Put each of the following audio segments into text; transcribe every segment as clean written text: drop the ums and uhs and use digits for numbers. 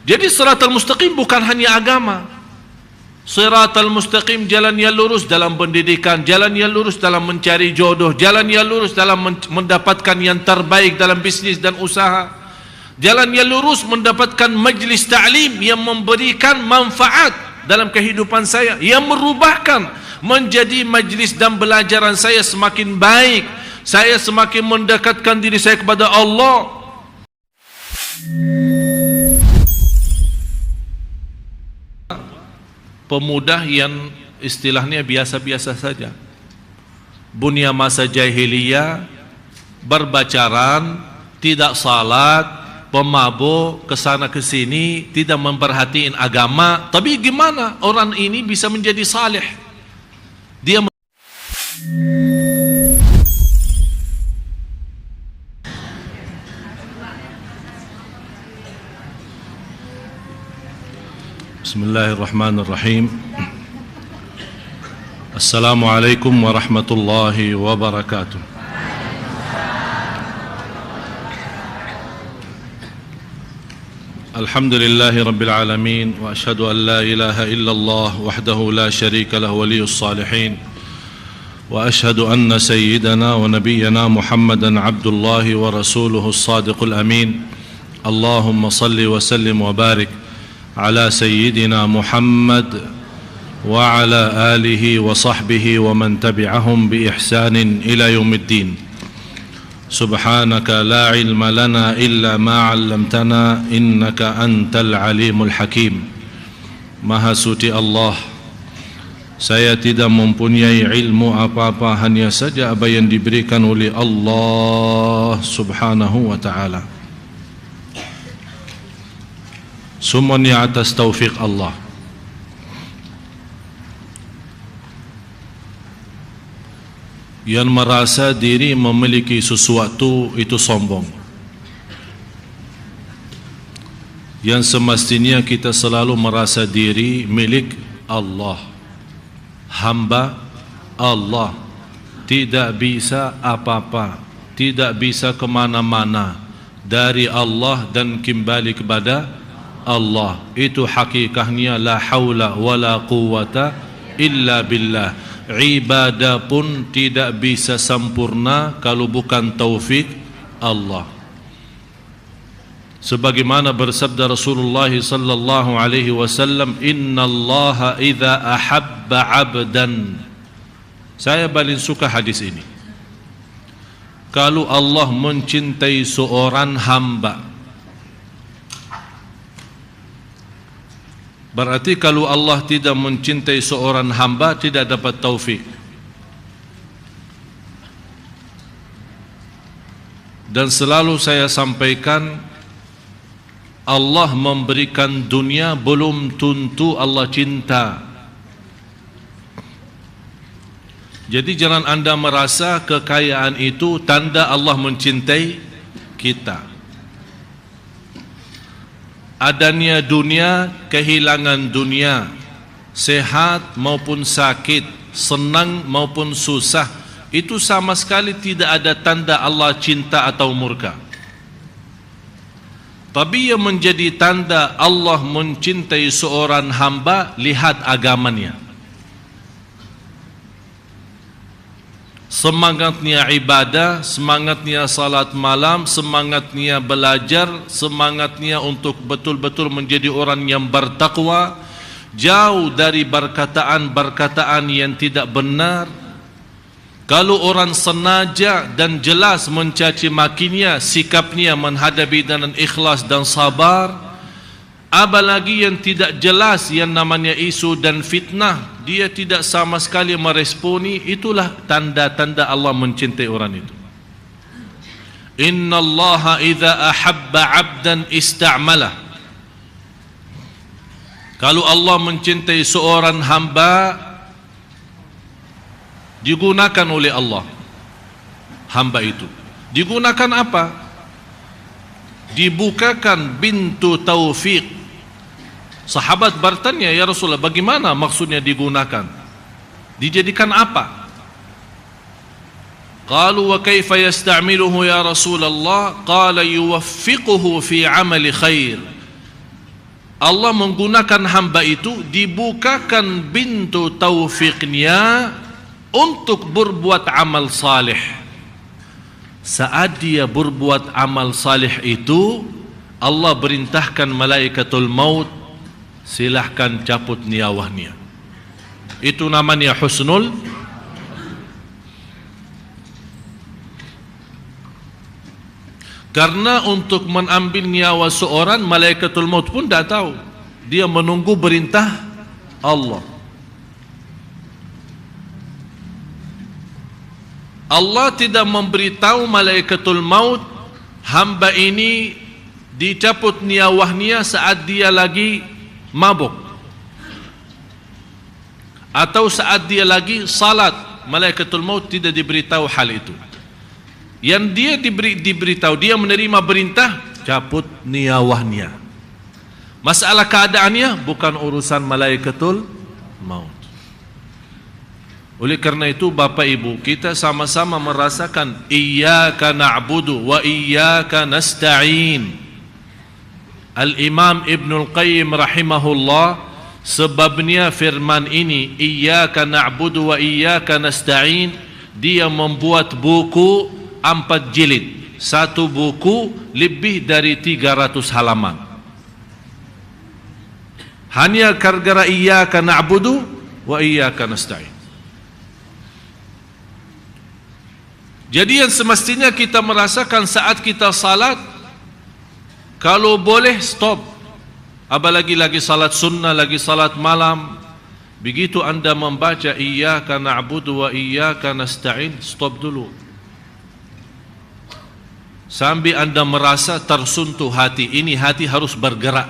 Jadi siratal mustaqim bukan hanya agama. Siratal mustaqim, jalan yang lurus dalam pendidikan, jalan yang lurus dalam mencari jodoh, jalan yang lurus dalam mendapatkan yang terbaik dalam bisnis dan usaha, jalan yang lurus mendapatkan majlis ta'lim yang memberikan manfaat dalam kehidupan saya, yang merubahkan menjadi majlis dan belajaran saya semakin baik, saya semakin mendekatkan diri saya kepada Allah. Pemuda yang istilahnya biasa-biasa saja, bunya masa jahiliyah, berbacaran, tidak salat, pemabuk, kesana kesini, tidak memperhatiin agama. Tapi gimana orang ini bisa menjadi saleh? Dia Bismillahirrahmanirrahim. Assalamualaikum warahmatullahi wabarakatuh. Alhamdulillahi rabbil alamin, wa ashhadu an la ilaha illallah wahdahu la sharika lahu waliyus salihin, wa ashhadu anna sayyidana wa nabiyyana Muhammadan abdullahi wa rasuluhu as-sadiqul amin. Allahumma salli wa sallim wa barik على سيدنا محمد وعلى آله وصحبه ومن تبعهم بإحسان إلى يوم الدين. سبحانك لا علم لنا إلا ما علمتنا إنك أنت العليم الحكيم. Maha suci Allah, saya tidak mempunyai ilmu apa-apa, hanya saja apa yang diberikan oleh Allah subhanahu wa ta'ala. Semuanya atas taufik Allah. Yang merasa diri memiliki sesuatu itu sombong. Yang semestinya kita selalu merasa diri milik Allah, hamba Allah, tidak bisa apa-apa, tidak bisa kemana-mana dari Allah dan kembali kepada Allah. Itu hakikahnya la haula wala quwata illa billah. Ibadah pun tidak bisa sempurna kalau bukan taufik Allah. Sebagaimana bersabda Rasulullah sallallahu alaihi wasallam, innallaha idza ahabba 'abdan. Saya paling suka hadis ini. Kalau Allah mencintai seorang hamba, berarti kalau Allah tidak mencintai seorang hamba, tidak dapat taufik. Dan selalu saya sampaikan, Allah memberikan dunia belum tentu Allah cinta. Jadi jangan anda merasa kekayaan itu tanda Allah mencintai kita. Adanya dunia, kehilangan dunia, sehat maupun sakit, senang maupun susah, itu sama sekali tidak ada tanda Allah cinta atau murka. Tapi yang menjadi tanda Allah mencintai seorang hamba, lihat agamanya. Semangatnya ibadah, semangatnya salat malam, semangatnya belajar, semangatnya untuk betul-betul menjadi orang yang bertakwa, jauh dari perkataan-perkataan yang tidak benar. Kalau orang sengaja dan jelas mencaci makinya, sikapnya menghadapi dengan ikhlas dan sabar. Apalagi yang tidak jelas yang namanya isu dan fitnah, dia tidak sama sekali meresponi. Itulah tanda-tanda Allah mencintai orang itu. Innallaha idza ahabba 'abdan ista'malah. Kalau Allah mencintai seorang hamba, digunakan oleh Allah hamba itu. Digunakan apa? Dibukakan pintu taufik. Sahabat bertanya, ya Rasulullah, bagaimana maksudnya digunakan? Dijadikan apa? Qalu wa kaifa yasta'miluhu ya Rasulullah? Qala yuwaffiquhu fi amali khair. Allah menggunakan hamba itu, dibukakan pintu taufiknya untuk berbuat amal saleh. Saat dia berbuat amal saleh itu, Allah perintahkan malaikatul maut, silahkan cabut nyawanya. Itu namanya husnul. Karena untuk mengambil nyawa seorang, malaikatul maut pun tidak tahu. Dia menunggu perintah Allah. Allah tidak memberitahu malaikatul maut, hamba ini dicabut nyawanya saat dia lagi mabuk, atau saat dia lagi salat. Malaikatul maut tidak diberitahu hal itu. Yang dia diberitahu, dia menerima perintah, cabut nyawanya. Masalah keadaannya bukan urusan malaikatul maut. Oleh karena itu Bapak Ibu, kita sama-sama merasakan iyyaka na'budu wa iyyaka nasta'in. Al-Imam Ibnul Qayyim rahimahullah, sebabnya firman ini iyyaka na'budu wa iyyaka nasta'in, dia membuat buku 4 jilid, satu buku lebih dari 300 halaman. Hanya gara-gara iyyaka na'budu wa iyyaka nasta'in. Jadi yang semestinya kita merasakan saat kita salat, kalau boleh stop. Apalagi lagi salat sunnah, lagi salat malam, begitu anda membaca iyyaka na'budu wa iyyaka nasta'in, stop dulu. Sambil anda merasa tersentuh hati, ini hati harus bergerak.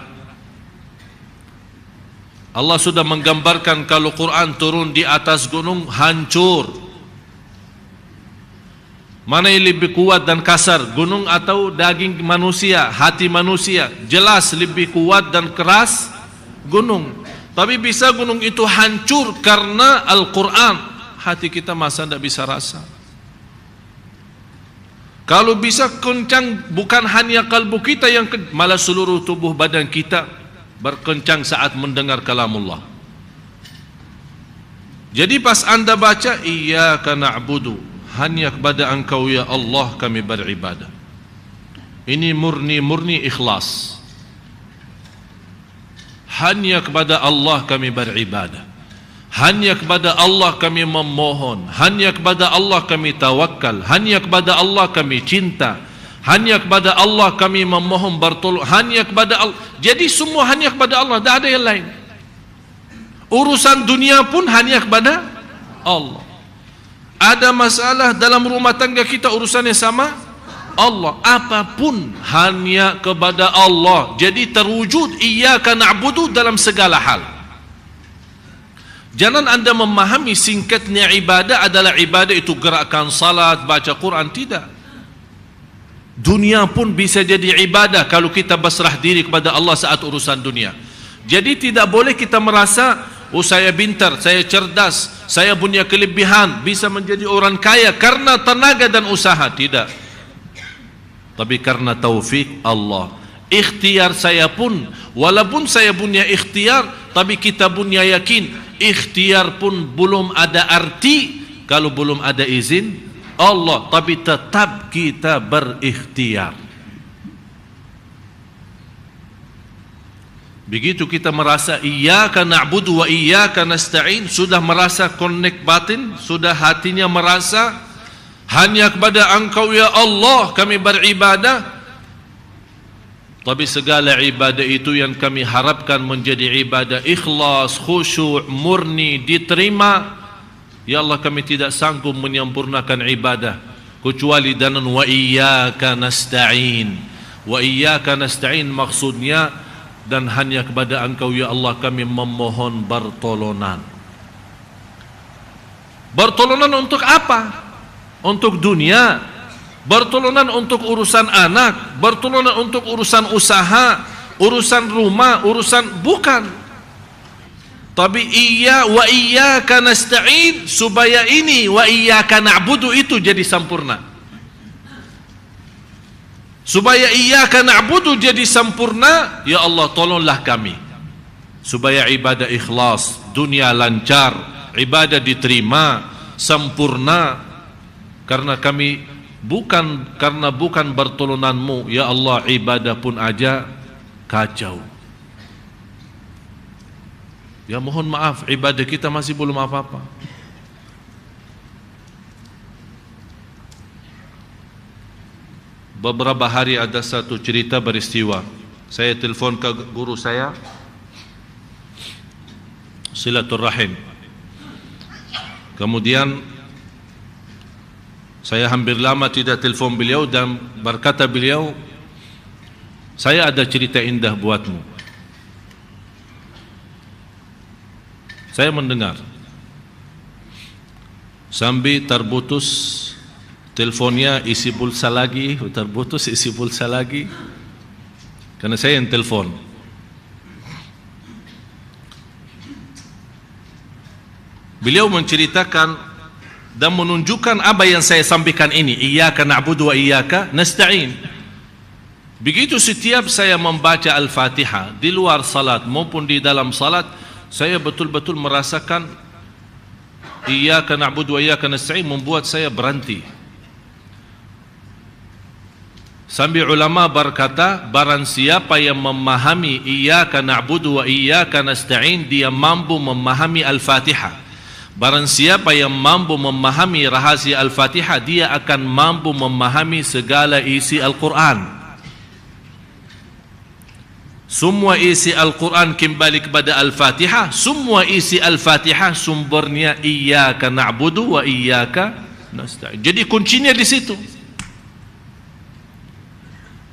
Allah sudah menggambarkan kalau Quran turun di atas gunung, hancur. Mana yang lebih kuat dan kasar, gunung atau daging manusia, hati manusia? Jelas lebih kuat dan keras gunung. Tapi bisa gunung itu hancur karena Al-Quran. Hati kita masa tidak bisa rasa. Kalau bisa kencang, bukan hanya kalbu kita yang malah seluruh tubuh badan kita berkencang saat mendengar kalamullah. Jadi pas anda baca iyyaka na'budu, hanya kepada engkau ya Allah kami beribadah, ini murni ikhlas. Hanya kepada Allah kami beribadah, hanya kepada Allah kami memohon, hanya kepada Allah kami tawakal, hanya kepada Allah kami cinta, hanya kepada Allah kami memohon bertolong, hanya kepada Allah. Jadi semua hanya kepada Allah, tidak ada yang lain. Urusan dunia pun hanya kepada Allah. Ada masalah dalam rumah tangga kita, urusannya sama Allah. Apapun hanya kepada Allah. Jadi terwujud iyyaka na'budu dalam segala hal. Jangan anda memahami singkatnya ibadah adalah ibadah itu gerakan salat, baca Quran. Tidak. Dunia pun bisa jadi ibadah kalau kita berserah diri kepada Allah saat urusan dunia. Jadi tidak boleh kita merasa, oh saya pintar, saya cerdas, saya punya kelebihan, bisa menjadi orang kaya karena tenaga dan usaha. Tidak. Tapi karena taufik Allah. Ikhtiar saya pun, walaupun saya punya ikhtiar, tapi kita punya yakin, ikhtiar pun belum ada arti kalau belum ada izin Allah. Tapi tetap kita berikhtiar. Begitu kita merasa iyyaka na'budu wa iyyaka nasta'in, sudah merasa connect batin, sudah hatinya merasa hanya kepada engkau ya Allah kami beribadah. Tapi segala ibadah itu yang kami harapkan menjadi ibadah ikhlas, khusyuk, murni, diterima. Ya Allah, kami tidak sanggup menyempurnakan ibadah kecuali dengan wa iyyaka nasta'in. Wa iyyaka nasta'in maksudnya, dan hanya kepada engkau ya Allah kami memohon pertolongan. Pertolongan untuk apa? Untuk dunia, bertolongan untuk urusan anak, bertolongan untuk urusan usaha, urusan rumah, urusan bukan. Tapi wa iyyaka nasta'in, supaya ini wa iyyaka na'budu itu jadi sempurna. Supaya iyyaka na'budu jadi sempurna, ya Allah tolonglah kami. supaya ibadah ikhlas, dunia lancar, ibadah diterima sempurna, karena bukan bertolonanmu ya Allah, ibadah pun aja kacau. Ya mohon maaf, ibadah kita masih belum apa-apa. Beberapa hari ada satu cerita beristiwa. Saya telefon ke guru saya, silaturrahim. Kemudian saya hampir lama tidak telefon beliau, dan berkata beliau, saya ada cerita indah buatmu. Saya mendengar, sambil terputus telefonnya, isi pulsa lagi, terputus isi pulsa lagi, karena saya yang telefon. Beliau menceritakan dan menunjukkan apa yang saya sampaikan ini, iyyaka na'budu wa iyyaka nasta'in. Begitu setiap saya membaca Al-Fatihah di luar salat maupun di dalam salat, saya betul-betul merasakan iyyaka na'budu wa iyyaka nasta'in membuat saya berhenti. Sambil ulama berkata, barang siapa yang memahami iyyaka na'budu wa iyyaka nasta'in, dia mampu memahami Al-Fatihah. Barang siapa yang mampu memahami rahasia Al-Fatihah, dia akan mampu memahami segala isi Al-Quran. Semua isi Al-Quran kembali kepada Al-Fatihah. Semua isi Al-Fatihah sumbernya iyyaka na'budu wa iyyaka nasta'in. Jadi kuncinya di situ.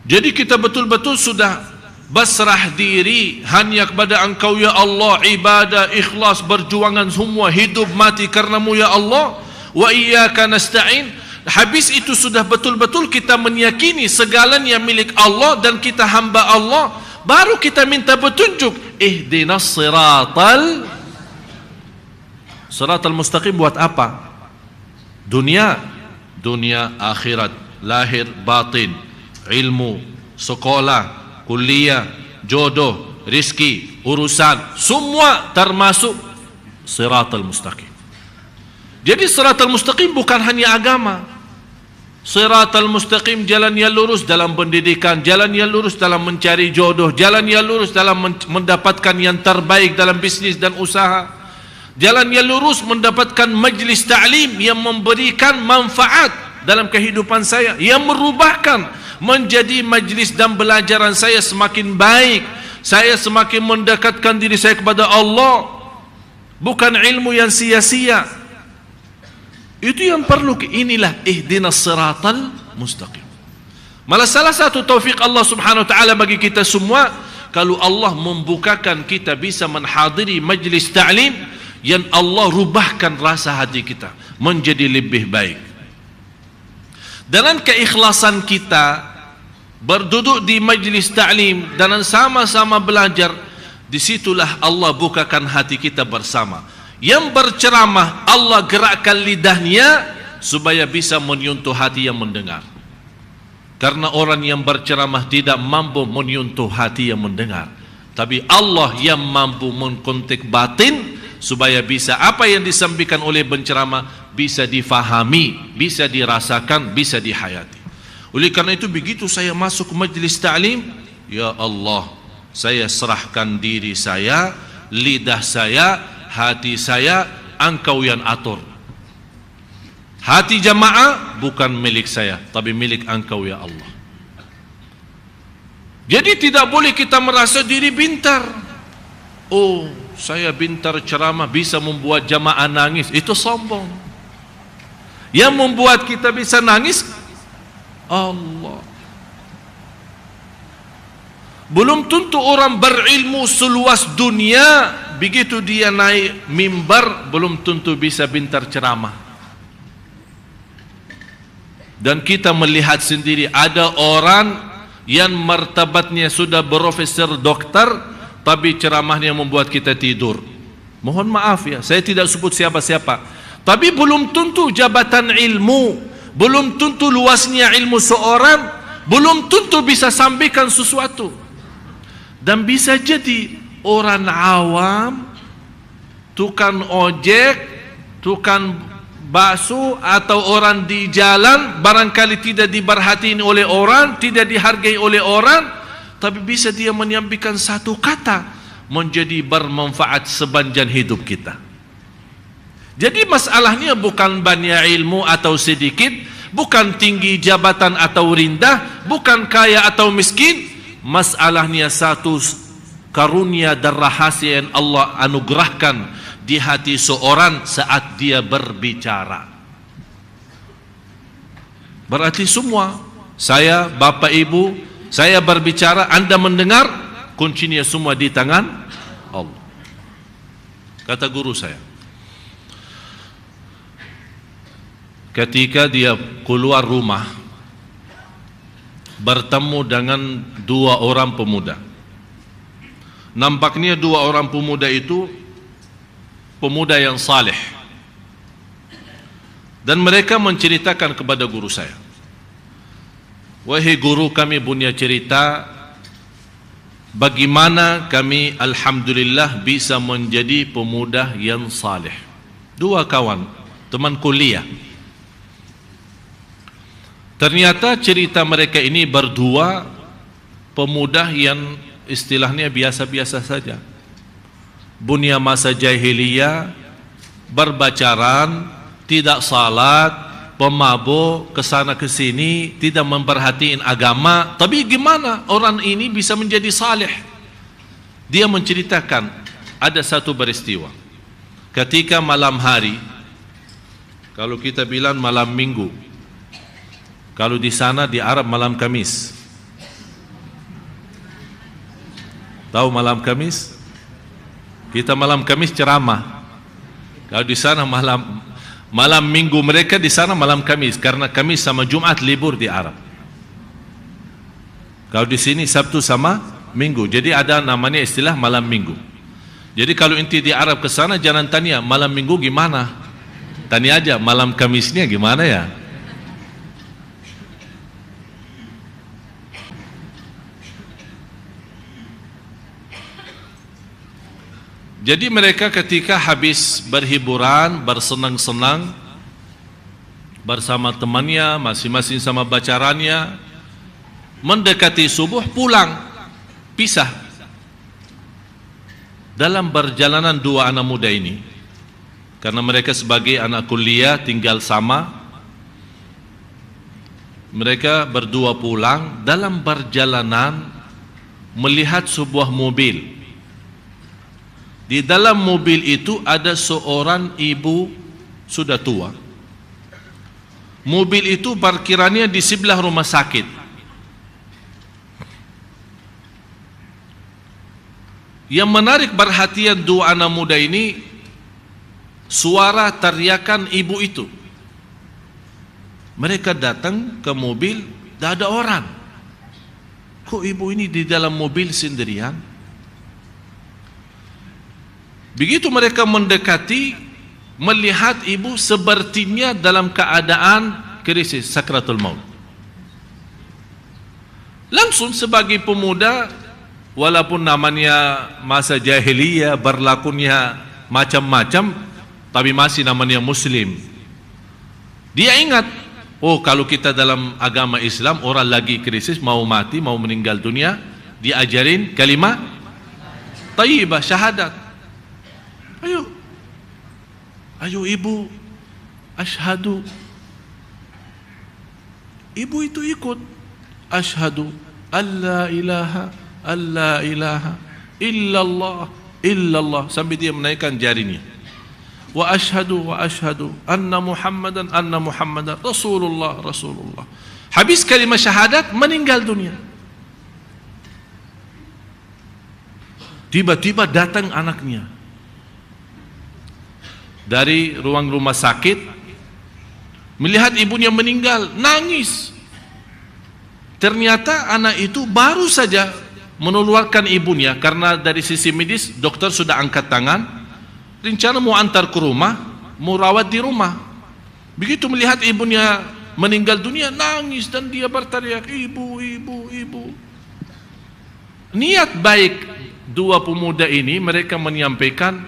Jadi kita betul-betul sudah basrah diri hanya kepada Engkau ya Allah, ibadah, ikhlas, berjuangan semua, hidup mati karenamu ya Allah, wa iyyaka nasta'in. Habis itu sudah betul-betul kita meyakini segalanya milik Allah dan kita hamba Allah, baru kita minta petunjuk, ihdinas siratal mustaqim. Buat apa? Dunia akhirat, lahir batin, ilmu, sekolah, kuliah, jodoh, rizki, urusan, semua termasuk siratal mustaqim. Jadi siratal mustaqim bukan hanya agama. Siratal mustaqim, jalan yang lurus dalam pendidikan, jalan yang lurus dalam mencari jodoh, jalan yang lurus dalam mendapatkan yang terbaik dalam bisnis dan usaha, jalan yang lurus mendapatkan majlis ta'lim yang memberikan manfaat dalam kehidupan saya, yang merubahkan menjadi majlis dan belajaran saya semakin baik, saya semakin mendekatkan diri saya kepada Allah, bukan ilmu yang sia-sia. Itu yang perlu. Inilah ihdinas siratal mustaqim. Malah salah satu taufik Allah subhanahu wa ta'ala bagi kita semua, kalau Allah membukakan kita bisa menghadiri majlis ta'lim yang Allah rubahkan rasa hati kita menjadi lebih baik. Dengan keikhlasan kita berduduk di majlis ta'lim dan sama-sama belajar, disitulah Allah bukakan hati kita bersama. Yang berceramah Allah gerakkan lidahnya supaya bisa menyentuh hati yang mendengar. Karena orang yang berceramah tidak mampu menyentuh hati yang mendengar, tapi Allah yang mampu mengkontak batin supaya bisa apa yang disampaikan oleh penceramah bisa difahami, bisa dirasakan, bisa dihayati. Oleh karena itu begitu saya masuk majlis ta'lim, ya Allah, saya serahkan diri saya, lidah saya, hati saya, Engkau yang atur. Hati jamaah bukan milik saya, tapi milik Engkau ya Allah. Jadi tidak boleh kita merasa diri pintar. Oh, saya pintar ceramah bisa membuat jamaah nangis, itu sombong. Yang membuat kita bisa nangis Allah. Belum tentu orang berilmu seluas dunia, begitu dia naik mimbar belum tentu bisa pintar ceramah. Dan kita melihat sendiri ada orang yang martabatnya sudah profesor doktor, tapi ceramahnya membuat kita tidur. Mohon maaf ya, saya tidak sebut siapa-siapa, tapi belum tentu jabatan ilmu, belum tentu luasnya ilmu seorang, belum tentu bisa sampaikan sesuatu. Dan bisa jadi orang awam, tukang ojek, tukang bakso, atau orang di jalan barangkali tidak diperhatiin oleh orang, tidak dihargai oleh orang, tapi bisa dia menyampaikan satu kata menjadi bermanfaat sepanjang hidup kita. Jadi masalahnya bukan banyak ilmu atau sedikit, bukan tinggi jabatan atau rendah, bukan kaya atau miskin. Masalahnya satu karunia dan rahasia yang Allah anugerahkan di hati seorang saat dia berbicara. Berarti semua, saya, bapak, ibu, saya berbicara, Anda mendengar, kuncinya semua di tangan Allah. Kata guru saya, ketika dia keluar rumah, bertemu dengan dua orang pemuda. Nampaknya dua orang pemuda itu pemuda yang saleh. Dan mereka menceritakan kepada guru saya, wahai guru, kami punya cerita bagaimana kami alhamdulillah bisa menjadi pemuda yang saleh. Dua kawan, teman kuliah. Ternyata cerita mereka ini berdua pemuda yang istilahnya biasa-biasa saja. Bunya masa jahiliyah, berpacaran, tidak salat, pemabuk, kesana kesini, tidak memperhatiin agama. Tapi gimana orang ini bisa menjadi saleh? Dia menceritakan ada satu peristiwa. Ketika malam hari, kalau kita bilang malam minggu, kalau di sana di Arab malam Kamis. Tahu malam Kamis? Kita malam Kamis ceramah. Kalau di sana malam minggu, mereka di sana malam Kamis, karena Kamis sama Jumat libur di Arab. Kalau di sini Sabtu sama Minggu. Jadi ada namanya istilah malam minggu. Jadi kalau inti di Arab ke sana jangan tanya malam minggu gimana. Tanya aja malam Kamisnya gimana ya. Jadi mereka ketika habis berhiburan, bersenang-senang bersama temannya, masing-masing sama bacarannya, mendekati subuh pulang, pisah. Dalam perjalanan dua anak muda ini, karena mereka sebagai anak kuliah tinggal sama, mereka berdua pulang. Dalam perjalanan melihat sebuah mobil. Di dalam mobil itu ada seorang ibu sudah tua. Mobil itu parkirannya di sebelah rumah sakit. Yang menarik perhatian dua anak muda ini, suara teriakan ibu itu. Mereka datang ke mobil, tidak ada orang. Kok ibu ini di dalam mobil sendirian? Begitu mereka mendekati, melihat ibu sepertinya dalam keadaan krisis, sakratul maut. Langsung sebagai pemuda, walaupun namanya masa jahiliyah, berlakunya macam-macam, tapi masih namanya muslim. Dia ingat, oh kalau kita dalam agama Islam, orang lagi krisis, mau mati, mau meninggal dunia, diajarin kalimat thayyibah, syahadat. Ayo ibu, asyhadu. Ibu itu ikut, asyhadu alla ilaha illallah sampai dia menaikkan jarinya. Wa asyhadu anna muhammadan rasulullah. Habis kalimat syahadat, meninggal dunia. Tiba-tiba datang anaknya dari ruang rumah sakit, melihat ibunya meninggal, nangis. Ternyata anak itu baru saja mengeluarkan ibunya, karena dari sisi medis dokter sudah angkat tangan, rencana mau antar ke rumah, mau rawat di rumah. Begitu melihat ibunya meninggal dunia, nangis dan dia berteriak, ibu. Niat baik dua pemuda ini mereka menyampaikan,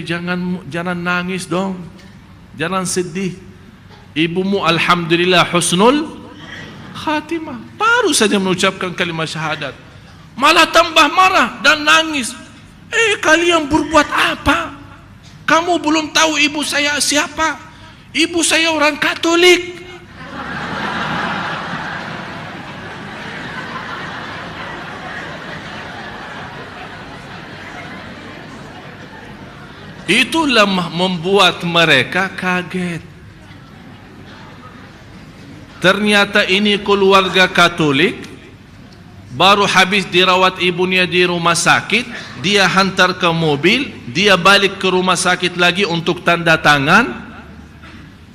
jangan nangis dong, jangan sedih. Ibumu alhamdulillah husnul khatimah, baru saja mengucapkan kalimat syahadat, malah tambah marah dan nangis. Kalian berbuat apa? Kamu belum tahu ibu saya siapa? Ibu saya orang Katolik. Itulah membuat mereka kaget. Ternyata ini keluarga Katolik, baru habis dirawat ibunya di rumah sakit, dia hantar ke mobil, dia balik ke rumah sakit lagi untuk tanda tangan.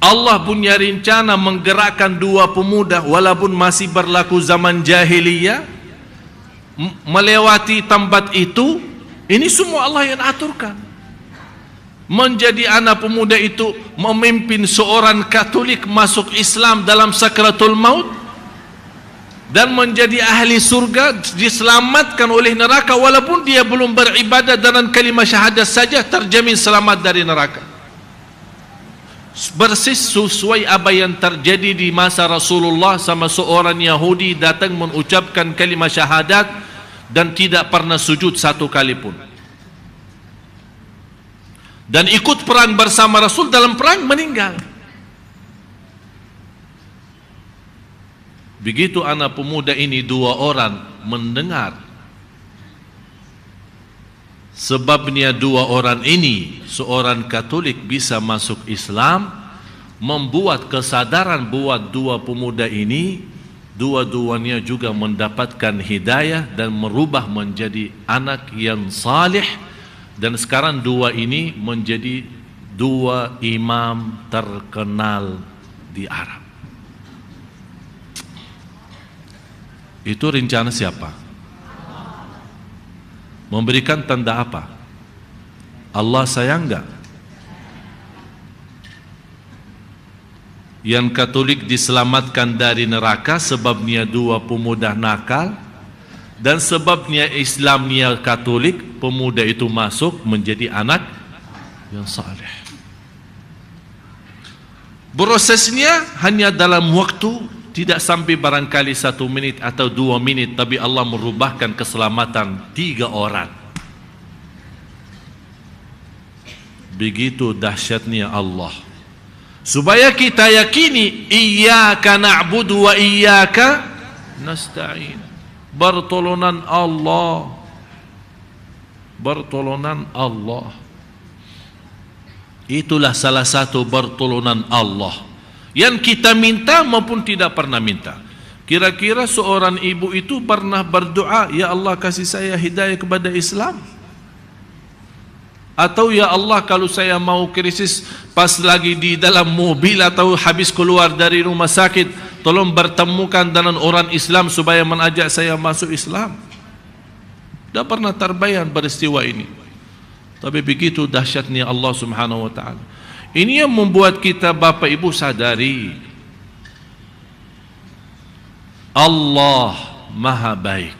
Allah punya rencana menggerakkan dua pemuda walaupun masih berlaku zaman jahiliyah, melewati tempat itu. Ini semua Allah yang aturkan. Menjadi anak pemuda itu memimpin seorang Katolik masuk Islam dalam sakratul maut, dan menjadi ahli surga, diselamatkan oleh neraka walaupun dia belum beribadah dengan kalimat syahadat saja, terjamin selamat dari neraka. Persis sesuai apa yang terjadi di masa Rasulullah, sama seorang Yahudi datang mengucapkan kalimat syahadat dan tidak pernah sujud satu kali pun, dan ikut perang bersama Rasul, dalam perang meninggal. Begitu anak pemuda ini dua orang mendengar, sebabnya dua orang ini, seorang Katolik bisa masuk Islam, membuat kesadaran buat dua pemuda ini, dua-duanya juga mendapatkan hidayah dan merubah menjadi anak yang salih. Dan sekarang dua ini menjadi dua imam terkenal di Arab. Itu rencana siapa? Memberikan tanda apa? Allah sayang enggak? Yang Katolik diselamatkan dari neraka sebabnya dua pemuda nakal, dan sebabnya Islamnya Katolik, pemuda itu masuk menjadi anak yang saleh. Prosesnya hanya dalam waktu tidak sampai barangkali 1 menit atau 2 menit, tapi Allah merubahkan keselamatan 3 orang. Begitu dahsyatnya Allah. Supaya kita yakini, iyyaka na'budu wa iyyaka nasta'in. Pertolongan Allah, pertolongan Allah. Itulah salah satu pertolongan Allah yang kita minta maupun tidak pernah minta. Kira-kira seorang ibu itu pernah berdoa, ya Allah kasih saya hidayah kepada Islam? Atau ya Allah kalau saya mau krisis pas lagi di dalam mobil atau habis keluar dari rumah sakit, tolong bertemukan dengan orang Islam supaya mengajak saya masuk Islam. Tidak pernah terbayang peristiwa ini. Tapi begitu dahsyatnya Allah Subhanahu wa ta'ala. Ini yang membuat kita Bapak Ibu sadari, Allah Maha baik,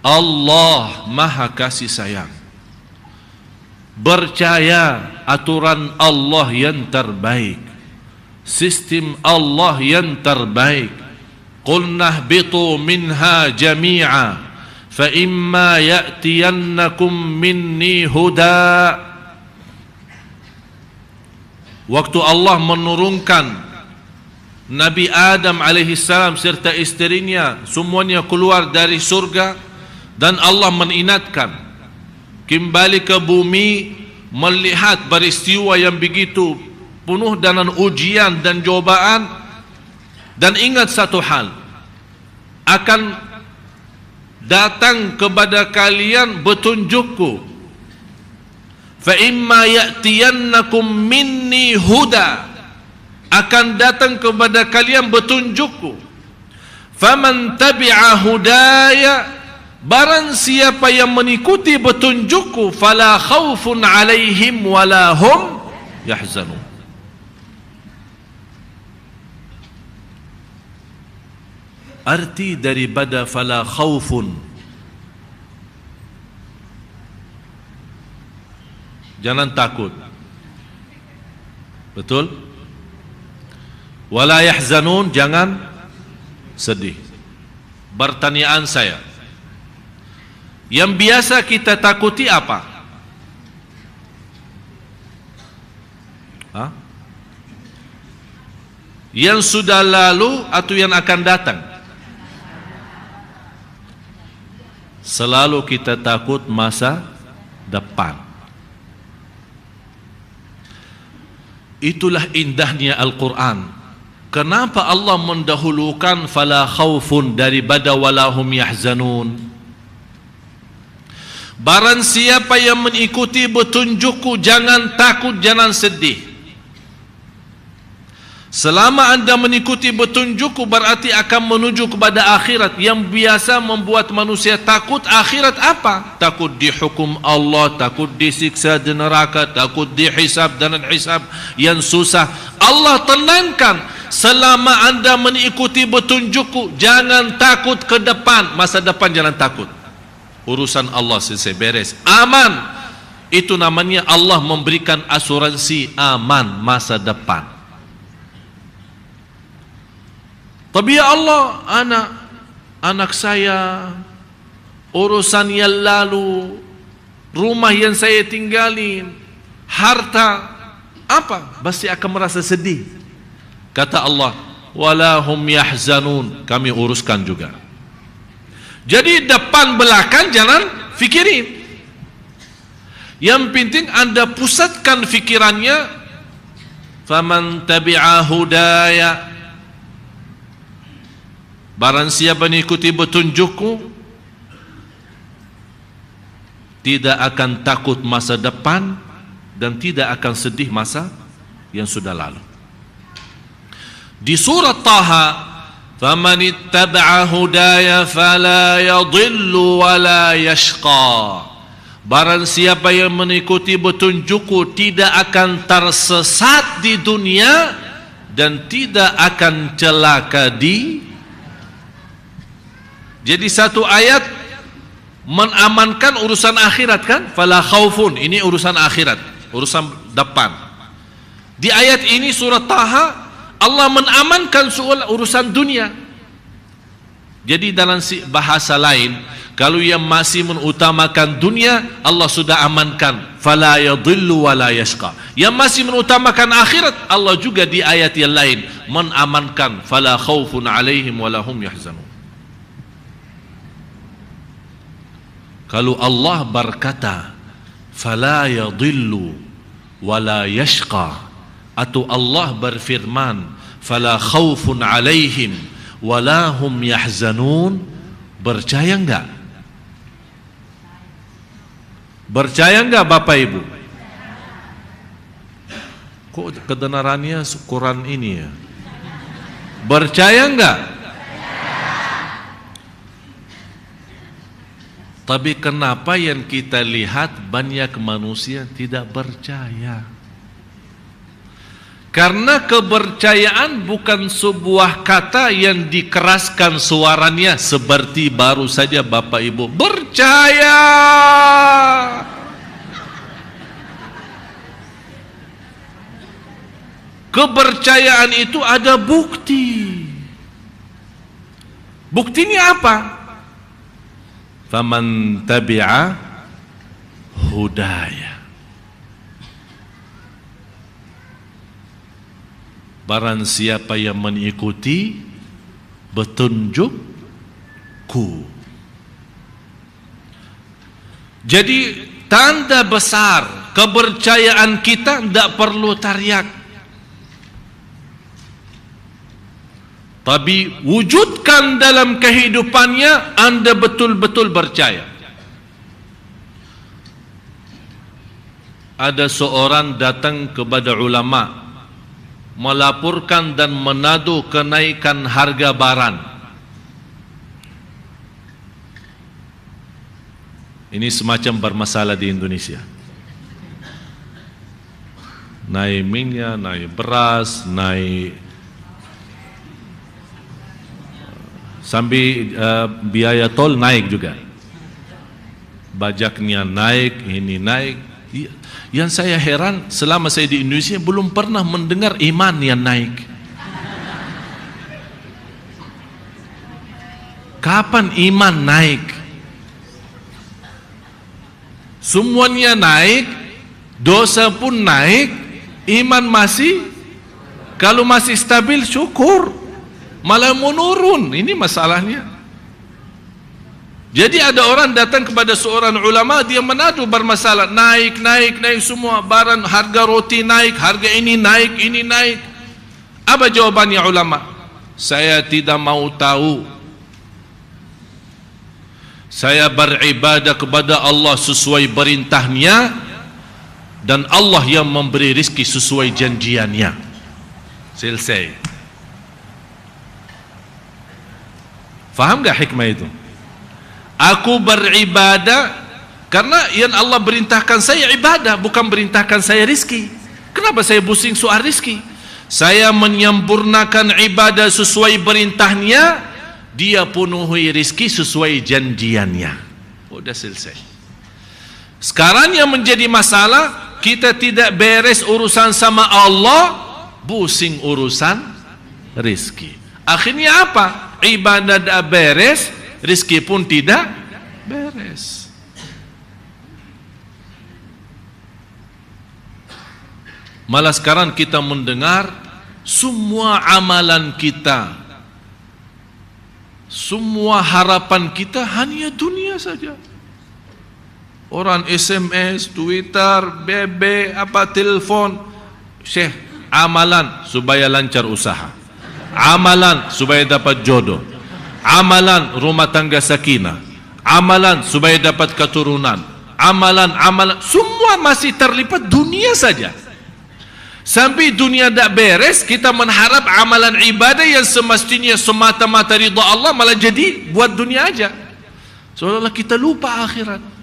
Allah Maha kasih sayang. Percaya aturan Allah yang terbaik, sistem Allah yang terbaik. Qulna ihbitu minha jami'a fa imma ya'tiyannakum minni huda. Waktu Allah menurunkan Nabi Adam alaihissalam serta istrinya semuanya keluar dari surga, dan Allah mengingatkan kembali ke bumi melihat peristiwa yang begitu penuh dengan ujian dan cobaan, dan ingat satu hal, akan datang kepada kalian petunjukku, fa imma ya'tiyannakum minni huda, akan datang kepada kalian petunjukku, faman tabi'a hudaya, barang siapa yang mengikuti petunjukku, fala khaufun alaihim wala hum yahzanun. Arti daripada fala khaufun, jangan takut. Betul? Wala yahzanun, jangan sedih. Pertanyaan saya, yang biasa kita takuti apa? Hah? Yang sudah lalu atau yang akan datang? Selalu kita takut masa depan. Itulah indahnya Al-Quran. Kenapa Allah mendahulukan fala khaufun daripada walahum yahzanun? Barang siapa yang mengikuti petunjukku, jangan takut, jangan sedih. Selama anda mengikuti petunjukku, berarti akan menuju kepada akhirat. Yang biasa membuat manusia takut akhirat apa? Takut dihukum Allah, takut disiksa di neraka, takut dihisab dan hisab yang susah. Allah tenangkan, selama anda mengikuti petunjukku, jangan takut ke depan. Masa depan jangan takut. Urusan Allah selesai, beres, aman. Itu namanya Allah memberikan asuransi aman masa depan. Tapi ya Allah, anak saya, urusan yang lalu, rumah yang saya tinggalin, harta, apa? Pasti akan merasa sedih. Kata Allah, walahum yahzanun, kami uruskan juga. Jadi depan belakang jangan fikirin. Yang penting anda pusatkan fikirannya, faman tabi'a hudaya, barang siapa mengikuti petunjukku, tidak akan takut masa depan dan tidak akan sedih masa yang sudah lalu. Di surat Taha, faman ittaba'a hudaya fala yadhillu wala yashqa. Barang siapa yang mengikuti petunjukku tidak akan tersesat di dunia dan tidak akan celaka di. Jadi satu ayat menamankan urusan akhirat kan? Fala khaufun, ini urusan akhirat, urusan depan. Di ayat ini surat Taha, Allah menamankan soal urusan dunia. Jadi dalam bahasa lain, kalau yang masih mengutamakan dunia, Allah sudah amankan fala yadhillu wala yashqa. Yang masih mengutamakan akhirat, Allah juga di ayat yang lain menamankan fala khaufun alaihim wala hum yahzanun. Kalau Allah berkata fala yadhillu wala yashqa, atau Allah berfirman fala khaufun alaihim wala hum yahzanun, percaya enggak? Percaya enggak Bapak Ibu? Kok kebenarannya Quran ini ya? Percaya enggak? Tapi kenapa yang kita lihat banyak manusia tidak percaya? Karena kepercayaan bukan sebuah kata yang dikeraskan suaranya seperti baru saja Bapak Ibu percaya. Kepercayaan itu ada bukti. Buktinya apa? Faman tabi'a hudaya. Barang siapa yang mengikuti petunjukku. Jadi tanda besar kepercayaan kita tidak perlu teriak, tapi wujudkan dalam kehidupannya anda betul-betul percaya. Ada seorang datang kepada ulama melaporkan dan menadu kenaikan harga barang. Ini semacam bermasalah di Indonesia. Naik minyak, naik beras, naik sampai biaya tol naik juga. Bajaknya naik, ini naik. Yang saya heran, selama saya di Indonesia belum pernah mendengar iman yang naik. Kapan iman naik? Semuanya naik, dosa pun naik, iman masih, kalau masih stabil syukur, malah menurun. Ini masalahnya. Jadi ada orang datang kepada seorang ulama, dia menadu bermasalah, naik semua barang, harga roti naik, harga ini naik. Apa jawabannya ulama? Saya tidak mau tahu. Saya beribadah kepada Allah sesuai perintahnya, dan Allah yang memberi rezeki sesuai janjiannya. Selesai. Faham gak hikmah itu? Aku beribadah karena yang Allah perintahkan saya ibadah, bukan perintahkan saya rizki. Kenapa saya pusing soal rizki? Saya menyempurnakan ibadah sesuai perintahnya, dia penuhi rizki sesuai janjiannya. Udah selesai. Sekarang yang menjadi masalah, kita tidak beres urusan sama Allah, pusing urusan rizki. Akhirnya apa? Ibadah tidak beres, rizki pun tidak beres. Malah sekarang kita mendengar semua amalan kita, semua harapan kita hanya dunia saja. Orang SMS, Twitter, BB, telepon. Syekh, amalan supaya lancar usaha, amalan supaya dapat jodoh, amalan rumah tangga sakinah, amalan supaya dapat keturunan, amalan, semua masih terlibat dunia saja. Sampai dunia tak beres, kita mengharap amalan ibadah yang semestinya semata-mata ridha Allah malah jadi buat dunia aja. Seolah-olah kita lupa akhirat.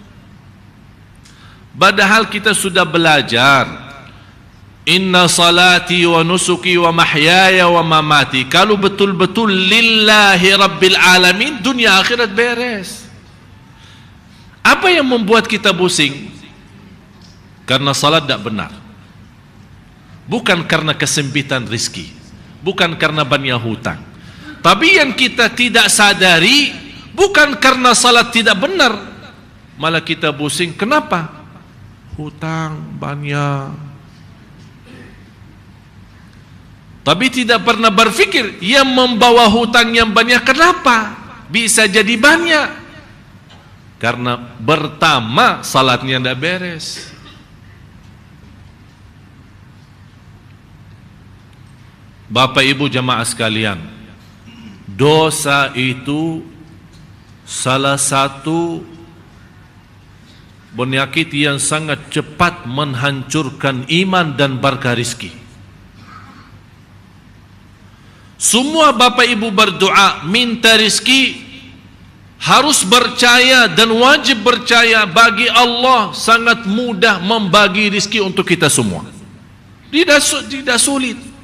Padahal kita sudah belajar, inna salati wa nusuki wa mahyaya wa mamati, kalau betul-betul lillahi rabbil alamin, dunia akhirat beres. Apa yang membuat kita pusing? Karena salat tak benar, bukan karena kesempitan rizki, bukan karena banyak hutang. Tapi yang kita tidak sadari, bukan karena salat tidak benar, malah kita pusing. Kenapa? Hutang banyak. Tapi tidak pernah berfikir yang membawa hutang yang banyak kenapa bisa jadi banyak. Karena pertama salatnya tidak beres. Bapak ibu jamaah sekalian, dosa itu salah satu penyakit yang sangat cepat menghancurkan iman dan berkah rizki. Semua bapak ibu berdoa minta rizki, harus percaya dan wajib percaya bagi Allah sangat mudah membagi rizki untuk kita semua. Tidak sulit.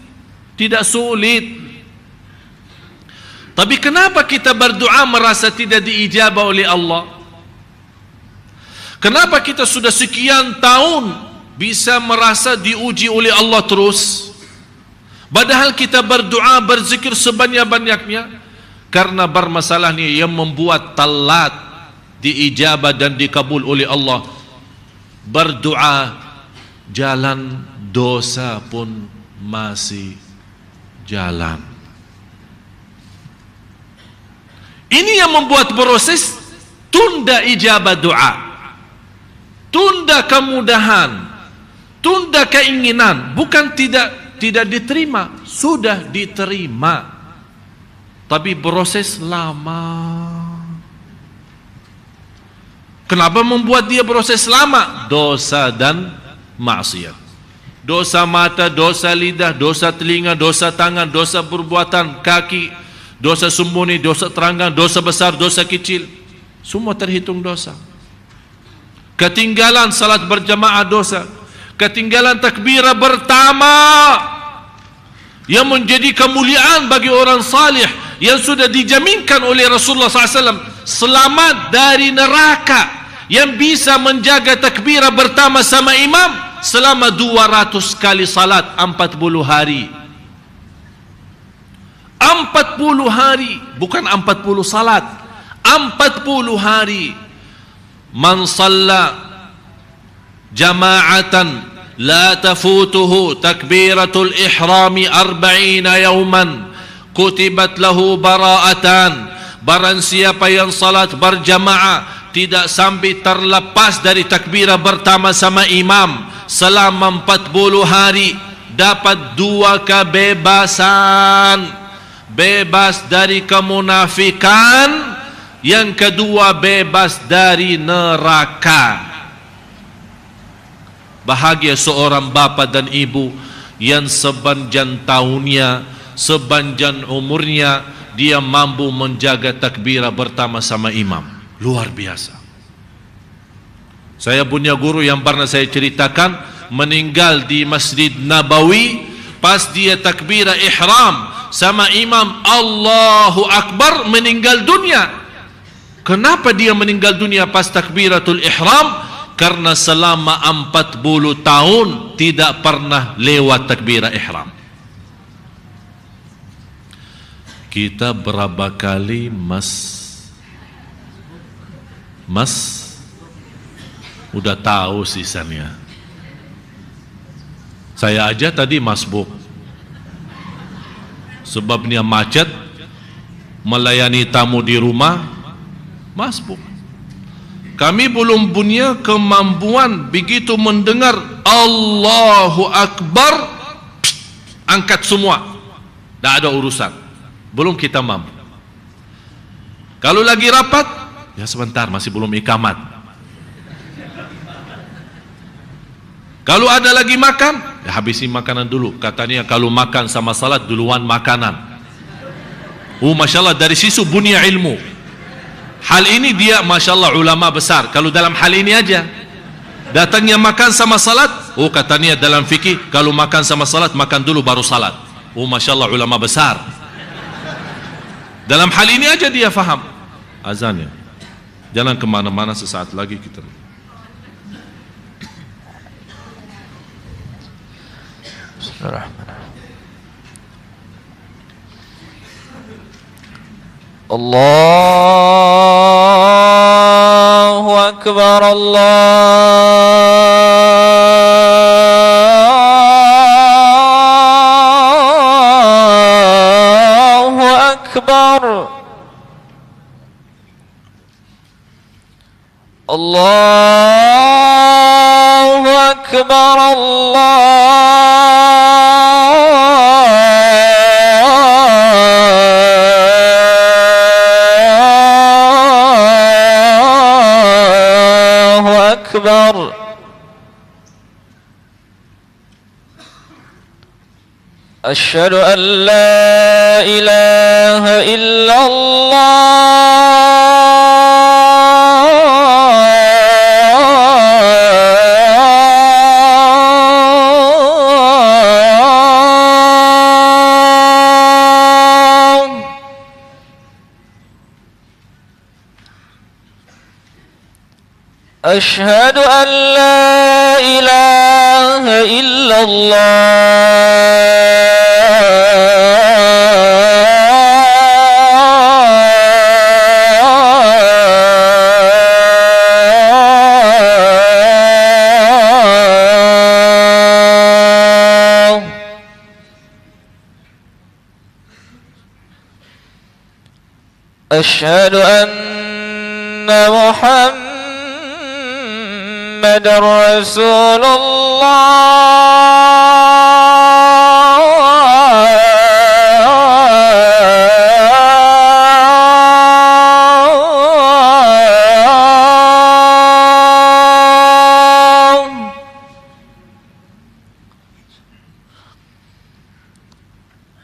Tidak sulit. Tapi kenapa kita berdoa merasa tidak diijabah oleh Allah? Kenapa kita sudah sekian tahun bisa merasa diuji oleh Allah terus? Padahal kita berdoa, berzikir sebanyak-banyaknya. Karena bermasalahnya yang membuat telat diijabah dan dikabul oleh Allah, berdoa, jalan dosa pun masih jalan. Ini yang membuat proses tunda ijabah doa, tunda kemudahan, tunda keinginan. Bukan tidak diterima, sudah diterima, tapi proses lama. Kenapa membuat dia proses lama? Dosa dan maksiat. Dosa mata, dosa lidah, dosa telinga, dosa tangan, dosa perbuatan kaki, dosa sembunyi, dosa terangkan, dosa besar, dosa kecil, semua terhitung dosa. Ketinggalan salat berjamaah dosa, ketinggalan takbirah pertama yang menjadi kemuliaan bagi orang salih yang sudah dijaminkan oleh Rasulullah SAW, selamat dari neraka, yang bisa menjaga takbirah pertama sama imam selama 200 kali salat 40 hari. 40 hari, bukan 40 salat, 40 hari. Man shalla jama'atan la tafutuhu takbiratul ihrami 40 yawman kutibat lahu bara'atan. Barang siapa yang salat berjamaah tidak sampai terlepas dari takbirah pertama sama imam selama 40 hari, dapat 2 kebebasan. Bebas dari kemunafikan, yang kedua bebas dari neraka. Bahagia seorang bapa dan ibu yang sepanjang tahunnya, sepanjang umurnya dia mampu menjaga takbirah pertama sama imam. Luar biasa. Saya punya guru yang pernah saya ceritakan, meninggal di Masjid Nabawi pas dia takbirah ihram sama imam Allahu Akbar, meninggal dunia. Kenapa dia meninggal dunia pas takbiratul ihram? Karena selama 40 tahun tidak pernah lewat takbirah ihram. Kita berapa kali mas udah tahu sisanya. Saya aja tadi masbuk, sebabnya macet, melayani tamu di rumah, masbuk. Kami belum punya kemampuan begitu mendengar Allahu Akbar, angkat semua, tidak ada urusan. Belum kita mampu. Kalau lagi rapat, ya sebentar, masih belum ikamat. Kalau ada lagi makan, ya habisi makanan dulu. Katanya kalau makan sama salat duluan makanan. Masya Allah, dari situ bunya ilmu. Hal ini dia Masya Allah ulama besar. Kalau dalam hal ini aja, datangnya makan sama salat, katanya dalam fikih, kalau makan sama salat, makan dulu baru salat. Masya Allah ulama besar. Dalam hal ini aja dia faham. Azannya jalan kemana-mana, sesaat lagi kita. Allahu Akbar, Allahu Akbar, Allahu Akbar, Allahu Akbar. Asyhadu an la ilaha illallah. Asyhadu an la ilaha illallah. Asyhadu anna Muhammadar Rasulullah.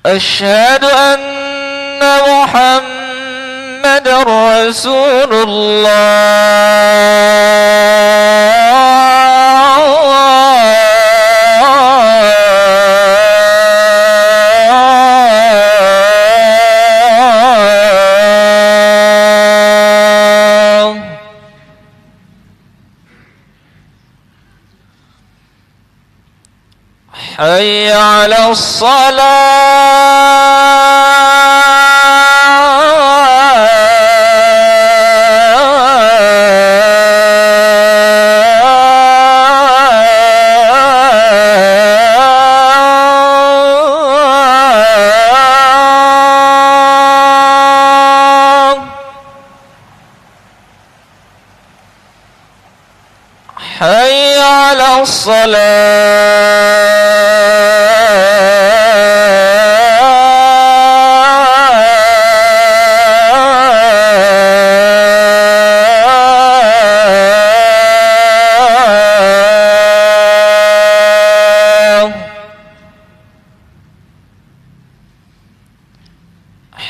Asyhadu anna Muhammadar Rasulullah. حي على الصلاة حي على الصلاة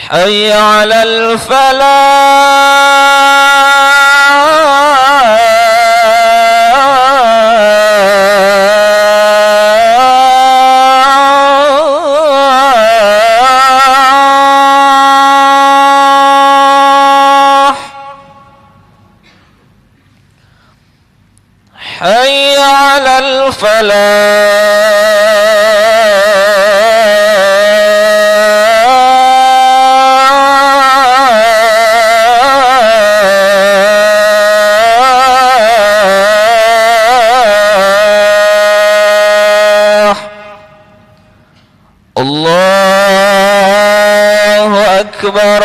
حي على الفلاح حي على الفلاح الله أكبر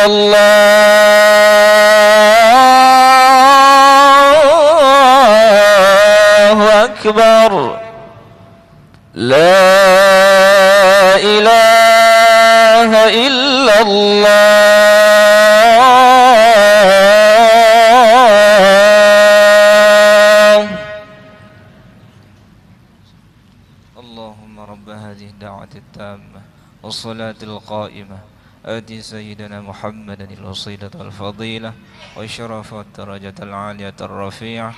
الله أكبر لا إله إلا الله اللهم رب هذه الدعوة التامة والصلاة القائمة آتي سيدنا محمدا الوسيلة والفضيلة والشرف والدرجة العالية الرفيعة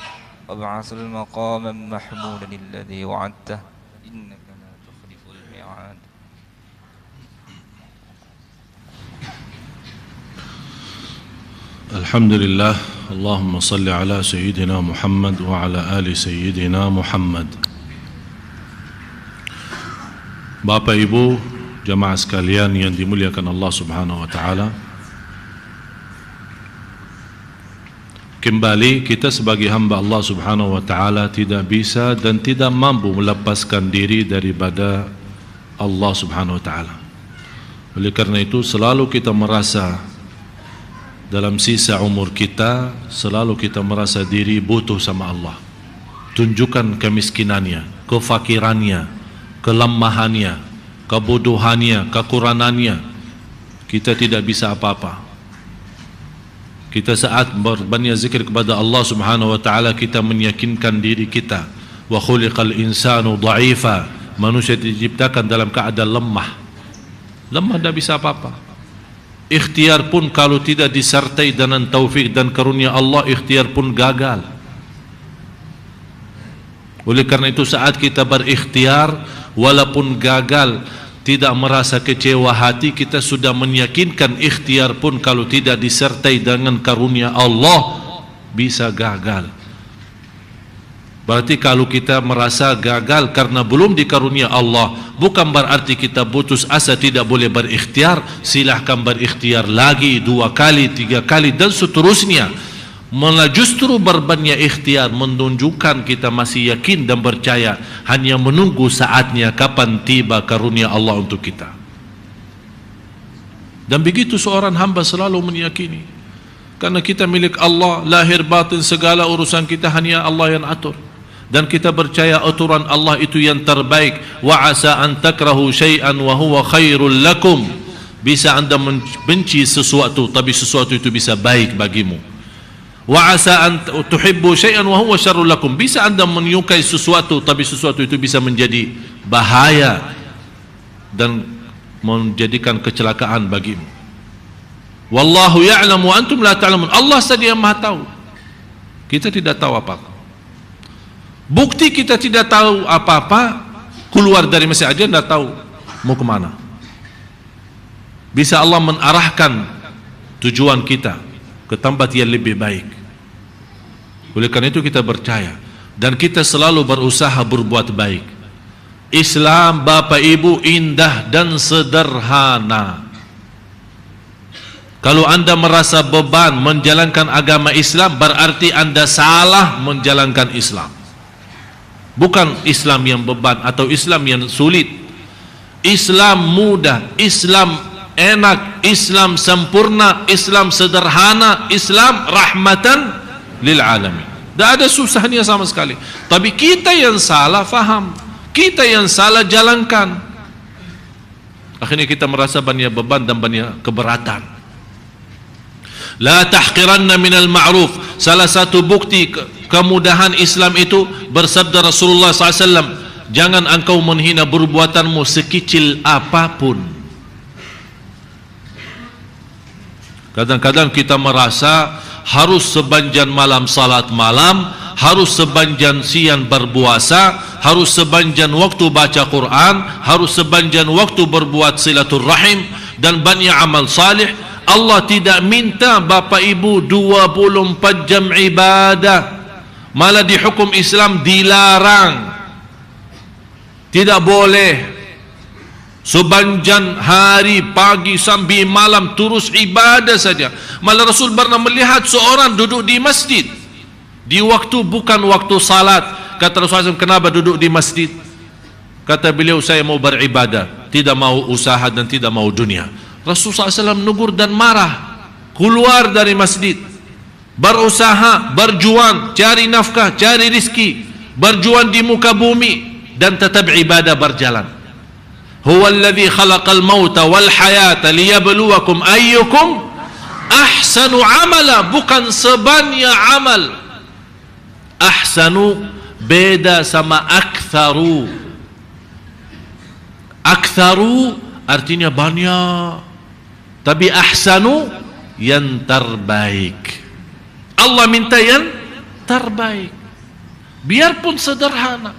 وابعث المقام محمودا الذي وعدته إنك لا تخلف الميعاد. الحمد لله. اللهم صل على سيدنا محمد وعلى آل سيدنا محمد. Bapak Ibu jamaah sekalian yang dimuliakan Allah Subhanahu wa taala, kembali kita sebagai hamba Allah Subhanahu wa taala tidak bisa dan tidak mampu melepaskan diri daripada Allah Subhanahu wa taala. Oleh karena itu selalu kita merasa dalam sisa umur kita, selalu kita merasa diri butuh sama Allah. Tunjukkan kemiskinannya, kefakirannya, kelemahannya, kebodohannya, kekurangannya. Kita tidak bisa apa-apa. Kita saat berbanyak zikir kepada Allah Subhanahu wa taala, kita meyakinkan diri kita, wa khuliqal insanu dha'ifa, manusia diciptakan dalam keadaan lemah. Lemah, tidak bisa apa-apa. Ikhtiar pun kalau tidak disertai dengan taufik dan karunia Allah, ikhtiar pun gagal. Oleh karena itu saat kita berikhtiar, walaupun gagal, tidak merasa kecewa hati, kita sudah meyakinkan ikhtiar pun kalau tidak disertai dengan karunia Allah bisa gagal. Berarti kalau kita merasa gagal karena belum dikarunia Allah, bukan berarti kita putus asa tidak boleh berikhtiar. Silahkan berikhtiar lagi, 2 kali, 3 kali dan seterusnya. Malah justru berbanyak ikhtiar menunjukkan kita masih yakin dan percaya, hanya menunggu saatnya kapan tiba karunia Allah untuk kita. Dan begitu seorang hamba selalu meyakini, karena kita milik Allah, lahir batin segala urusan kita hanya Allah yang atur. Dan kita percaya aturan Allah itu yang terbaik. Wa asa an takrahu syai'an wa huwa khairul lakum. Bisa anda membenci sesuatu, tapi sesuatu itu bisa baik bagimu. Wa asa an tuhibbu syai'an wa huwa syarrul lakum. Bisa anda menyukai sesuatu, tapi sesuatu itu bisa menjadi bahaya dan menjadikan kecelakaan bagimu. Wallahu ya'lamu wa antum la ta'lamun. Allah saja yang Maha tahu. Kita tidak tahu apa-apa. Bukti kita tidak tahu apa-apa, keluar dari masjid aja tidak tahu mau kemana. Bisa Allah menarahkan tujuan kita ke tempat yang lebih baik. Oleh karena itu kita percaya dan kita selalu berusaha berbuat baik. Islam, Bapak Ibu, indah dan sederhana. Kalau anda merasa beban menjalankan agama Islam, berarti anda salah menjalankan Islam. Bukan Islam yang beban atau Islam yang sulit. Islam mudah, Islam enak, Islam sempurna, Islam sederhana, Islam rahmatan lil alamin. Tak ada susahnya sama sekali. Tapi kita yang salah faham, kita yang salah jalankan. Akhirnya kita merasa banyak beban dan banyak keberatan. La tahqiranna minal ma'ruf. Salah satu bukti kemudahan Islam itu, bersabda Rasulullah SAW, jangan engkau menghina perbuatanmu sekecil apapun. Kadang-kadang kita merasa harus sebanjan malam salat malam, harus sebanjan siang berpuasa, harus sebanjan waktu baca Quran, harus sebanjan waktu berbuat silaturrahim dan banyak amal salih. Allah tidak minta Bapak Ibu 24 jam ibadah. Malah di hukum Islam dilarang, tidak boleh sepanjang hari, pagi sampai malam terus ibadah saja. Malah Rasul pernah melihat seorang duduk di masjid di waktu bukan waktu salat. Kata Rasulullah SAW, kenapa duduk di masjid? Kata beliau, saya mau beribadah, tidak mau usaha dan tidak mau dunia. Rasulullah SAW negur dan marah. Keluar dari masjid, berusaha, berjuang, cari nafkah, cari rizki, berjuang di muka bumi, dan tetap ibadah berjalan. Huwa alladhi khalaqal mauta wal hayata liyabluwakum ayyukum ahsanu amala. Bukan sebanyak amal. Ahsanu beda sama aktharu. Aktharu artinya banyak, tapi ahsanu yang terbaik. Allah minta yang terbaik, biarpun sederhana.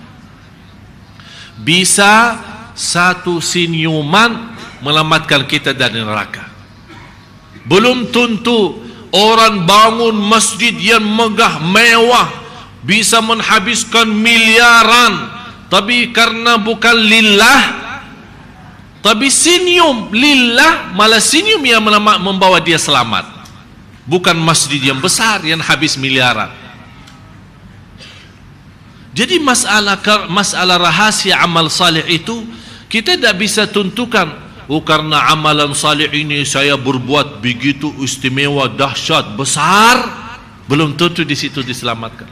Bisa satu senyuman melamatkan kita dari neraka. Belum tentu orang bangun masjid yang megah mewah bisa menghabiskan miliaran, tapi karena bukan lillah, tapi senyum lillah, malah senyum yang membawa dia selamat. Bukan masjid yang besar yang habis miliaran. Jadi masalah rahasia amal salih itu kita tidak bisa tentukan, oh karena amalan salih ini saya berbuat begitu istimewa, dahsyat, besar, belum tentu di situ diselamatkan.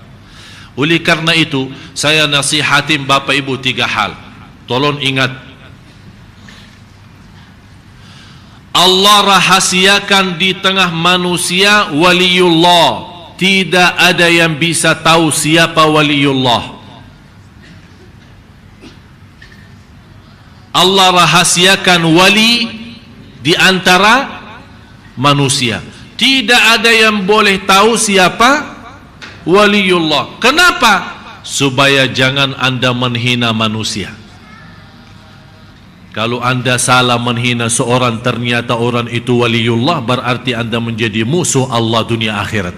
Oleh karena itu saya nasihatin Bapak Ibu 3 hal. Tolong ingat, Allah rahasiakan di tengah manusia waliullah. Tidak ada yang bisa tahu siapa waliullah. Allah rahasiakan wali di antara manusia. Tidak ada yang boleh tahu siapa waliullah. Kenapa? Supaya jangan anda menghina manusia. Kalau anda salah menghina seorang, ternyata orang itu waliullah, berarti anda menjadi musuh Allah dunia akhirat.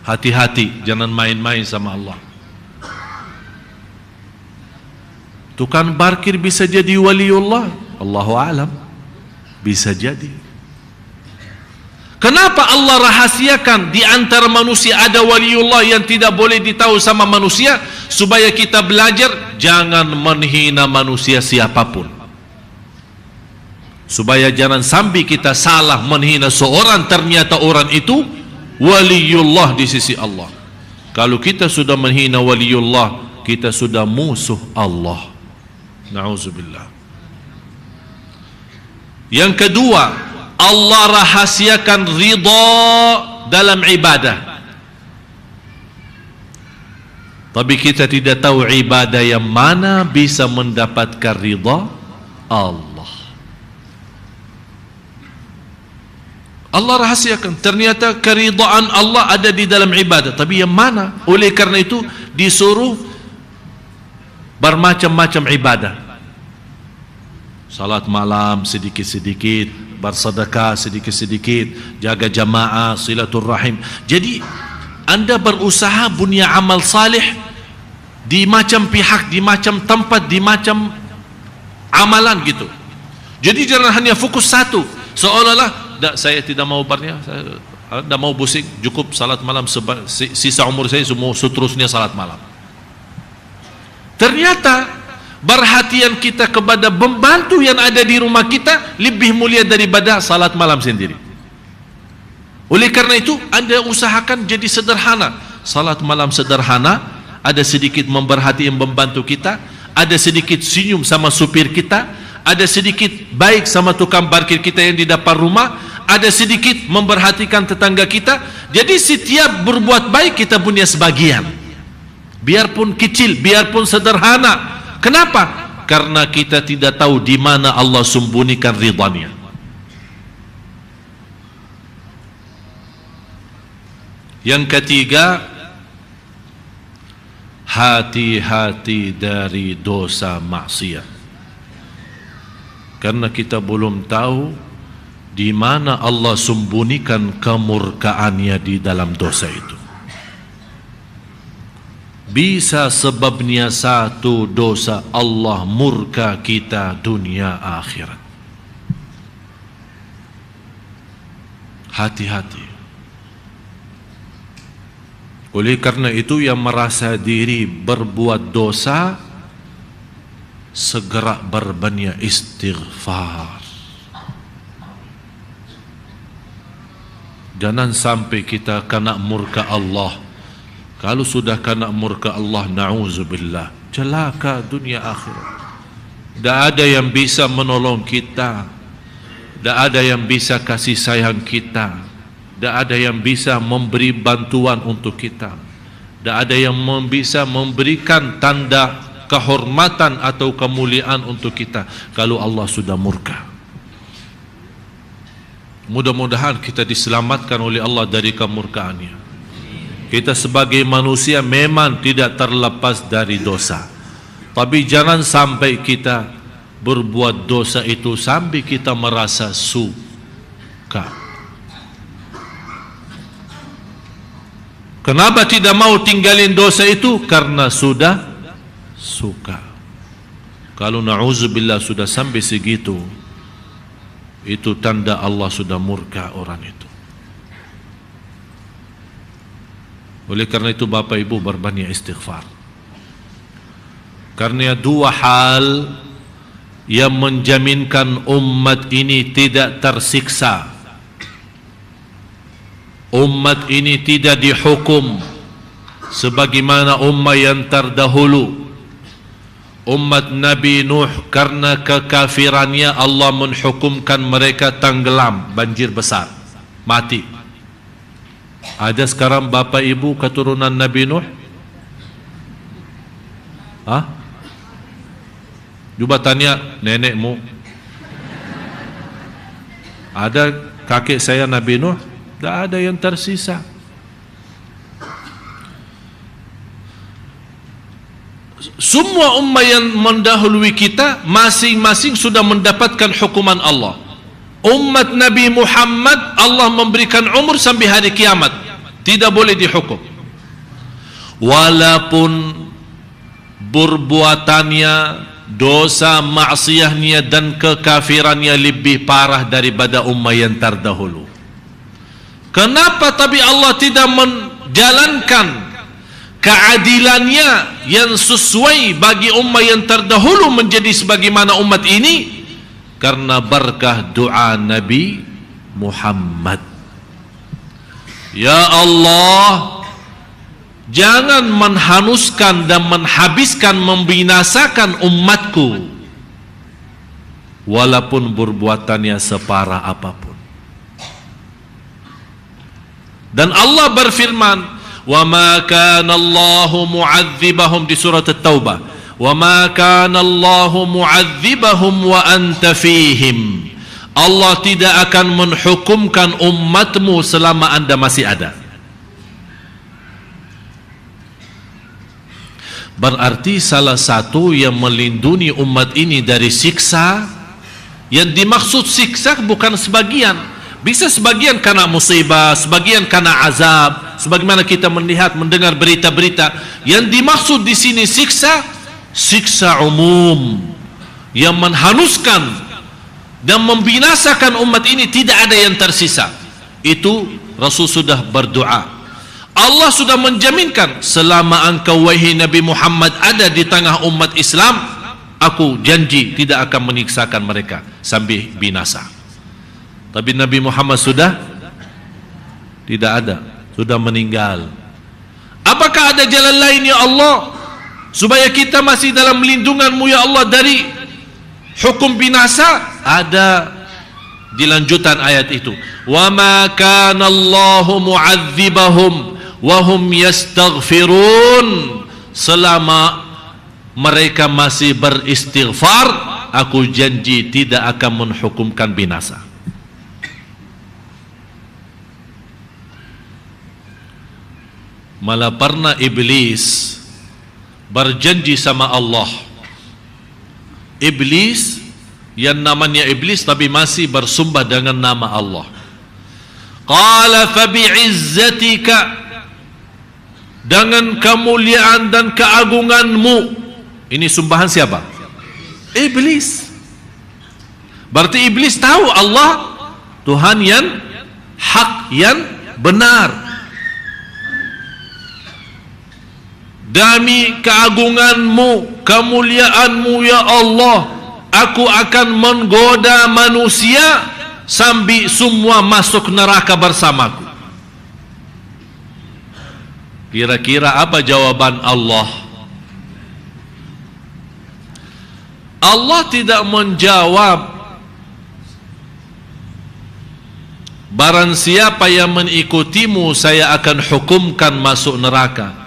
Hati-hati, jangan main-main sama Allah. Tukang parkir bisa jadi waliullah, Allahu a'lam, bisa jadi. Kenapa Allah rahasiakan di antara manusia ada waliullah yang tidak boleh ditahu sama manusia? Supaya kita belajar jangan menghina manusia siapapun. Supaya jangan sampai kita salah menghina seorang, ternyata orang itu waliullah di sisi Allah. Kalau kita sudah menghina waliullah, kita sudah musuh Allah. Na'udzubillah. Yang kedua, Allah rahasiakan ridha dalam ibadah. Tapi kita tidak tahu ibadah yang mana bisa mendapatkan ridha Allah. Allah rahasiakan, ternyata keridhaan Allah ada di dalam ibadah, tapi yang mana? Oleh karena itu disuruh bermacam-macam ibadah. Salat malam sedikit-sedikit, bersedekah sedikit-sedikit, jaga jamaah, silaturrahim. Jadi anda berusaha punya amal salih di macam pihak, di macam tempat, di macam amalan gitu. Jadi jangan hanya fokus satu, seolah-olah saya tidak mau barnya, saya tidak mau pusing, cukup salat malam, sisa umur saya semua seterusnya salat malam. Ternyata perhatian kita kepada pembantu yang ada di rumah kita lebih mulia daripada salat malam sendiri. Oleh karena itu, Anda usahakan jadi sederhana. Salat malam sederhana, ada sedikit memperhatikan pembantu kita, ada sedikit senyum sama supir kita, ada sedikit baik sama tukang parkir kita yang di depan rumah, ada sedikit memperhatikan tetangga kita. Jadi setiap berbuat baik kita punya sebagian, biarpun kecil, biarpun sederhana. Kenapa? Karena kita tidak tahu di mana Allah sembunyikan ridhanya. Yang ketiga, hati-hati dari dosa maksiat. Karena kita belum tahu di mana Allah sembunyikan kemurkaannya di dalam dosa itu. Bisa sebabnya satu dosa Allah murka kita dunia akhirat. Hati-hati. Oleh karena itu, yang merasa diri berbuat dosa segera berbanyak istighfar. Jangan sampai kita kena murka Allah. Kalau sudah kena murka Allah, na'udzubillah, celaka dunia akhirat. Tidak ada yang bisa menolong kita, tidak ada yang bisa kasih sayang kita, tidak ada yang bisa memberi bantuan untuk kita, tidak ada yang bisa memberikan tanda kehormatan atau kemuliaan untuk kita kalau Allah sudah murka. Mudah-mudahan kita diselamatkan oleh Allah dari kemurkaannya. Kita sebagai manusia memang tidak terlepas dari dosa, tapi jangan sampai kita berbuat dosa itu sampai kita merasa suka. Kenapa tidak mau tinggalin dosa itu? Karena sudah suka. Kalau na'udzubillah sudah sampai segitu, itu tanda Allah sudah murka orang itu. Oleh karena itu Bapak Ibu berbanyak istighfar. Karena dua hal yang menjaminkan umat ini tidak tersiksa. Umat ini tidak dihukum sebagaimana umat yang terdahulu. Umat Nabi Nuh, karena kekafirannya Allah menghukumkan mereka tenggelam, banjir besar, mati. Ada sekarang Bapak Ibu keturunan Nabi Nuh? Coba tanya nenekmu. Ada kakek saya Nabi Nuh? Tidak ada yang tersisa. Semua umat yang mendahului kita masing-masing sudah mendapatkan hukuman Allah. Umat Nabi Muhammad Allah memberikan umur sampai hari kiamat, tidak boleh dihukum. Walaupun perbuatannya, dosa maksiatnya dan kekafirannya lebih parah daripada umat yang terdahulu. Kenapa tapi Allah tidak menjalankan keadilannya yang sesuai bagi umat yang terdahulu menjadi sebagaimana umat ini? Karena berkah doa Nabi Muhammad. Ya Allah, jangan menhanuskan dan menghabiskan, membinasakan umatku walaupun perbuatannya separah apapun. Dan Allah berfirman, wa ma kana Allahu mu'adzibahum di surat At-Taubah, wa ma kana Allahu mu'adzibahum wa anta fihim. Allah tidak akan menghukumkan umatmu selama anda masih ada. Berarti salah satu yang melindungi umat ini dari siksa, yang dimaksud siksa bukan sebagian, bisa sebagian karena musibah, sebagian karena azab, sebagaimana kita melihat mendengar berita-berita. Yang dimaksud di sini siksa umum yang menghanuskan dan membinasakan umat ini, tidak ada yang tersisa. Itu Rasul sudah berdoa. Allah sudah menjaminkan, selama engkau wahai Nabi Muhammad ada di tengah umat Islam, aku janji tidak akan menyiksakan mereka sampai binasa. Tapi Nabi Muhammad sudah tidak ada, sudah meninggal. Apakah ada jalan lain ya Allah supaya kita masih dalam lindungan-Mu ya Allah dari hukum binasa? Ada di lanjutan ayat itu. Wa ma kana Allahu mu'adzibahum wa hum yastaghfirun. Selama mereka masih beristighfar, aku janji tidak akan menghukumkan binasa. Malah pernah iblis berjanji sama Allah. Iblis yang namanya iblis tapi masih bersumpah dengan nama Allah. Qala fa bi'izzatika, dengan kemuliaan dan keagunganmu. Ini sumbahan siapa? Iblis. Berarti iblis tahu Allah Tuhan yang hak, yang benar. Demi keagunganmu, kemuliaanmu ya Allah, aku akan menggoda manusia sampai semua masuk neraka bersamaku. Kira-kira apa jawaban Allah? Allah tidak menjawab, barang siapa yang mengikutimu saya akan hukumkan masuk neraka.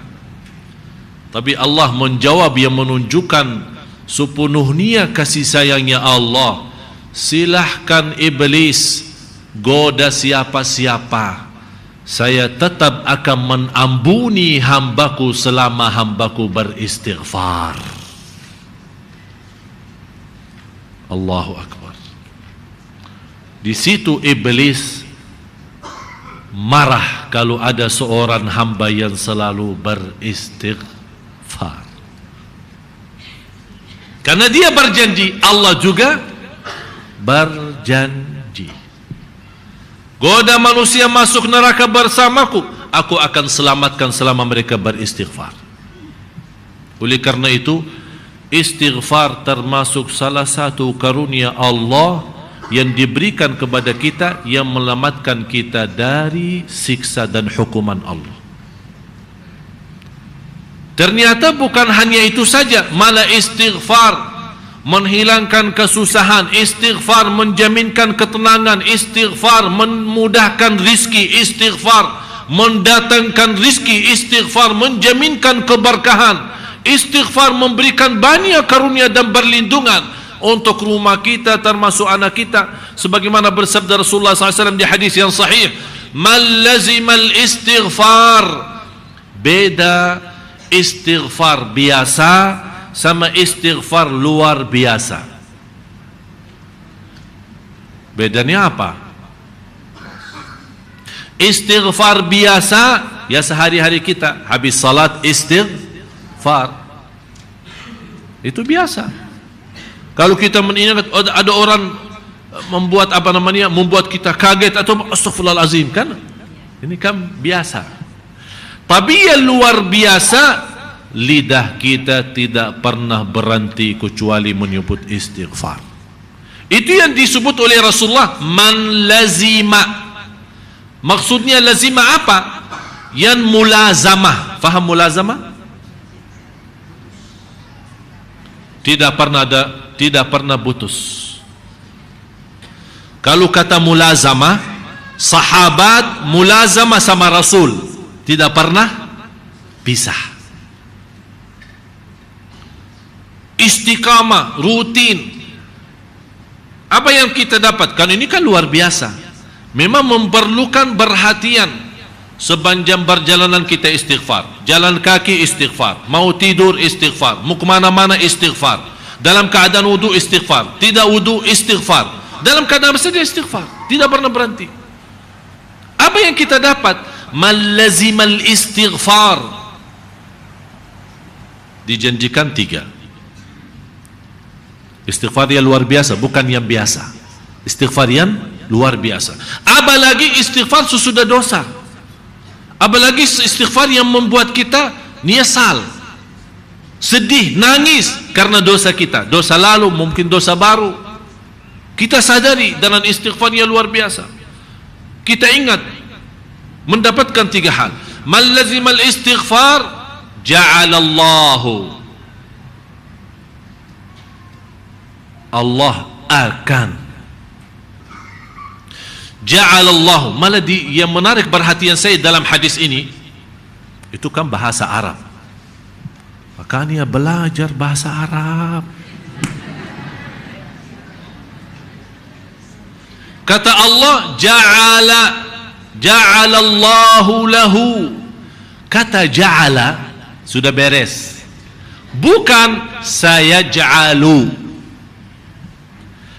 Tapi Allah menjawab yang menunjukkan sepenuhnya kasih sayangnya Allah. Silahkan iblis goda siapa-siapa, saya tetap akan mengampuni hambaku selama hambaku beristighfar. Allahu Akbar. Di situ iblis marah kalau ada seorang hamba yang selalu beristighfar. Karena dia berjanji, Allah juga berjanji. Goda manusia masuk neraka bersamaku, aku akan selamatkan selama mereka beristighfar. Oleh karena itu, istighfar termasuk salah satu karunia Allah yang diberikan kepada kita, yang menyelamatkan kita dari siksa dan hukuman Allah. Ternyata bukan hanya itu saja, malah istighfar menghilangkan kesusahan, istighfar menjaminkan ketenangan, istighfar memudahkan rizki, istighfar mendatangkan rizki, istighfar menjaminkan keberkahan, istighfar memberikan banyak karunia dan perlindungan untuk rumah kita termasuk anak kita. Sebagaimana bersabda Rasulullah SAW di hadis yang sahih, man lazimal istighfar, beda istighfar biasa sama istighfar luar biasa. Bedanya apa? Istighfar biasa ya sehari-hari kita habis salat istighfar, itu biasa. Kalau kita mengingat ada orang membuat apa namanya, membuat kita kaget atau astagfirullahalazim, kan ini kan biasa. Tapi yang luar biasa, lidah kita tidak pernah berhenti kecuali menyebut istighfar. Itu yang disebut oleh Rasulullah man lazima. Maksudnya lazima apa? Yang mulazamah. Faham mulazamah? Tidak pernah putus. Kalau kata mulazamah, sahabat mulazamah sama Rasul tidak pernah pisah. Istiqamah, rutin. Apa yang kita dapatkan ini kan luar biasa. Memang memerlukan perhatian. Sepanjang perjalanan kita istighfar, jalan kaki istighfar, mau tidur istighfar, mau kemana-mana istighfar, dalam keadaan wudu istighfar, tidak wudu istighfar, dalam keadaan bersedia istighfar, tidak pernah berhenti. Apa yang kita dapat? man lazimal istighfar, dijanjikan 3. Istighfar yang luar biasa, bukan yang biasa. Istighfar yang luar biasa. Apalagi istighfar sesudah dosa. Apalagi istighfar yang membuat kita nyesal, sedih, nangis karena dosa kita, dosa lalu, mungkin dosa baru. Kita sadari dengan istighfar yang luar biasa. Kita ingat mendapatkan 3 hal. Man lazimal istighfar ja'alallahu, Allah akan, ja'alallahu, malah yang menarik perhatian saya dalam hadis ini, itu kan bahasa Arab. Makanya belajar bahasa Arab. Kata Allah, ja'alallahu lahu. Kata ja'ala sudah beres, bukan saya ja'alu.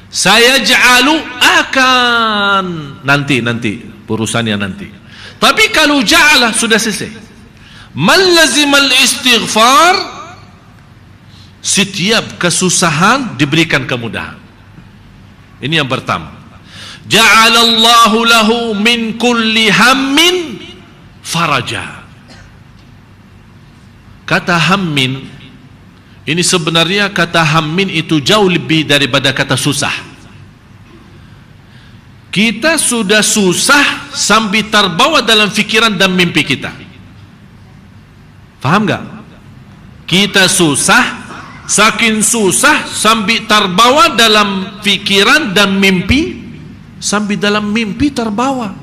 Saya ja'alu akan, nanti urusannya nanti. Tapi kalau ja'ala sudah selesai. Man lazimal istighfar, setiap kesusahan diberikan kemudahan. Ini yang pertama. Ja'alallahu lahu min kulli hammin faraja. Kata hammin ini sebenarnya, kata hammin itu jauh lebih daripada kata susah. Kita sudah susah sambil terbawa dalam fikiran dan mimpi kita. Faham gak? Kita susah, saking susah sambil terbawa dalam fikiran dan mimpi, sambil dalam mimpi terbawa.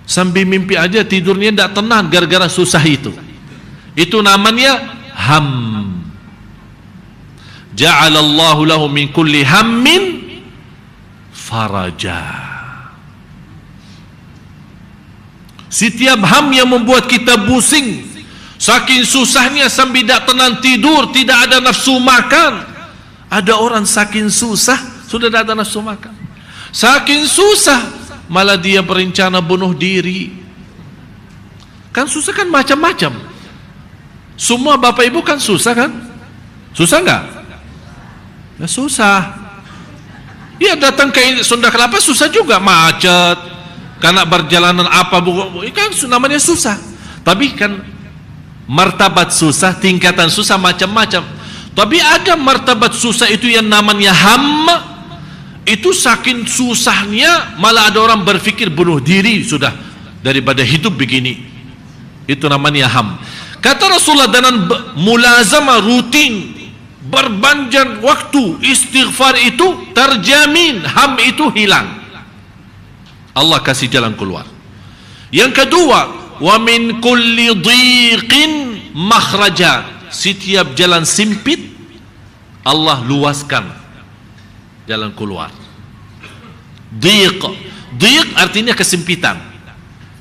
Sambil mimpi aja tidurnya tidak tenang gara-gara susah itu. Itu namanya ham. Ja'alallahu lahu min kulli hammin faraja. Setiap ham yang membuat kita pusing, saking susahnya sambil tidak tenang tidur, tidak ada nafsu makan. Ada orang saking susah sudah tidak ada nafsu makan. Saking susah malah dia berencana bunuh diri. Kan susah kan macam-macam. Semua bapak ibu kan susah kan? Susah enggak? Ya susah. Ya datang ke Sunda Kelapa susah juga, macet. Karena perjalanan apa kan namanya susah. Tapi kan martabat susah, tingkatan susah macam-macam. Tapi ada martabat susah itu yang namanya ham. Itu saking susahnya malah ada orang berpikir bunuh diri sudah daripada hidup begini. Itu namanya ham. Kata Rasulullah, dengan mulazamah rutin berpanjang waktu istighfar itu terjamin ham itu hilang. Allah kasih jalan keluar. Yang kedua, wa min kulli dhiqin makhraja. Setiap jalan sempit Allah luaskan jalan keluar. Dhiq artinya kesempitan.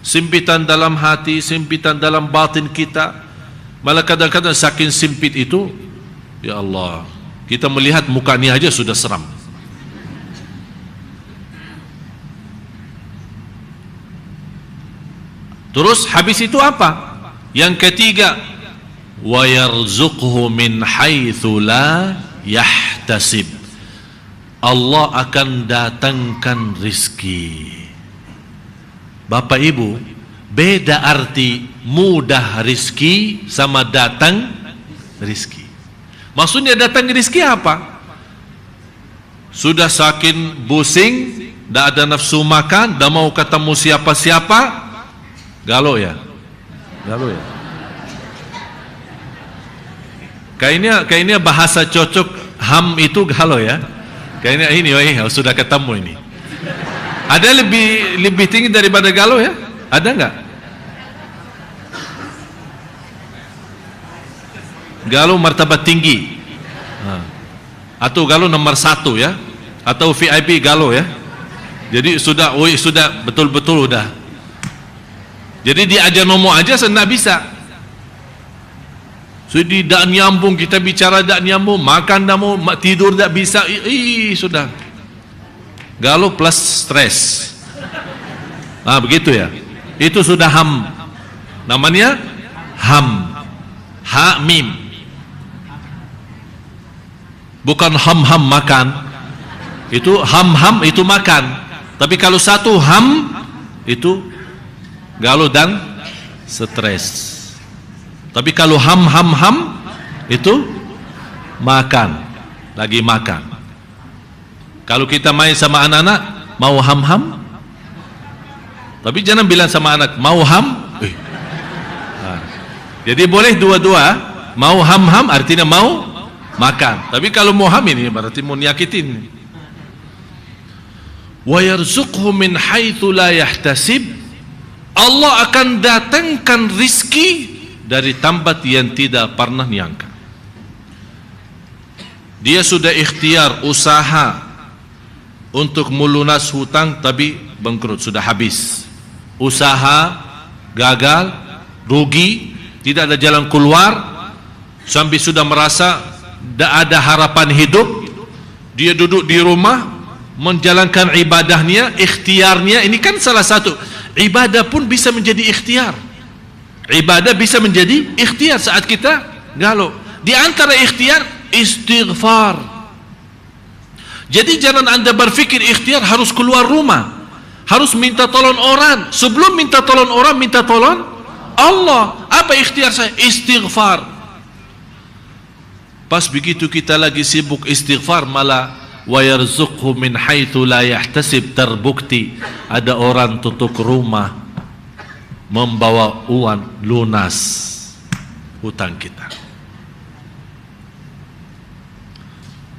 Sempitan dalam hati, sempitan dalam batin kita. Malah kadang-kadang saking sempit itu, ya Allah, kita melihat mukanya aja sudah seram. Terus habis itu apa? Yang ketiga, wa yarzuqhu min haitsu la yahtasib. Allah akan datangkan rizki. Bapak ibu, beda arti mudah rizki sama datang rizki. Maksudnya datang rizki apa? Sudah saking pusing, tidak ada nafsu makan, tidak mau ketemu siapa-siapa, galau ya? Galau ya? Kayaknya bahasa cocok ham itu galau ya? Kayaknya ini, sudah ketemu ini. Ada lebih tinggi daripada galau ya? Ada enggak? Galau martabat tinggi. Atau galau nomor 1 ya? Atau VIP galau ya? Jadi sudah betul-betul udah. Jadi diajar ngomong aja saya enggak bisa. Sudah tidak nyambung, kita bicara tidak nyambung, makan tidak mau, tidur tidak bisa, sudah. Galau plus stres. Begitu ya. itu sudah ham. Namanya ham. Ha mim. Bukan ham-ham makan. Itu ham-ham itu makan. Tapi kalau satu ham itu galau dan stres. Tapi kalau ham itu makan, lagi makan. Kalau kita main sama anak-anak mau ham, tapi jangan bilang sama anak mau ham. Nah, jadi boleh dua-dua, mau ham artinya mau makan. Tapi kalau mau ham ini berarti mau nyakitin. Wa yarzuqhu min haitsu la yahtasib. Allah akan datangkan rizki dari tempat yang tidak pernah nyangka. Dia sudah ikhtiar usaha untuk melunas hutang tapi bangkrut, sudah habis. Usaha gagal, rugi, tidak ada jalan keluar, sampai sudah merasa tidak ada harapan hidup. Dia duduk di rumah menjalankan ibadahnya, ikhtiarnya. Ini kan salah satu ibadah pun bisa menjadi ikhtiar. Ibadah bisa menjadi ikhtiar saat kita galau. Di antara ikhtiar istighfar. Jadi jangan Anda berpikir ikhtiar harus keluar rumah, harus minta tolong orang. Sebelum minta tolong orang, minta tolong Allah. Apa ikhtiar saya? Istighfar. Pas begitu kita lagi sibuk istighfar, malah wa yarzuqhu min haitsu la yahtasib, terbukti ada orang tutup rumah membawa uang lunas hutang kita.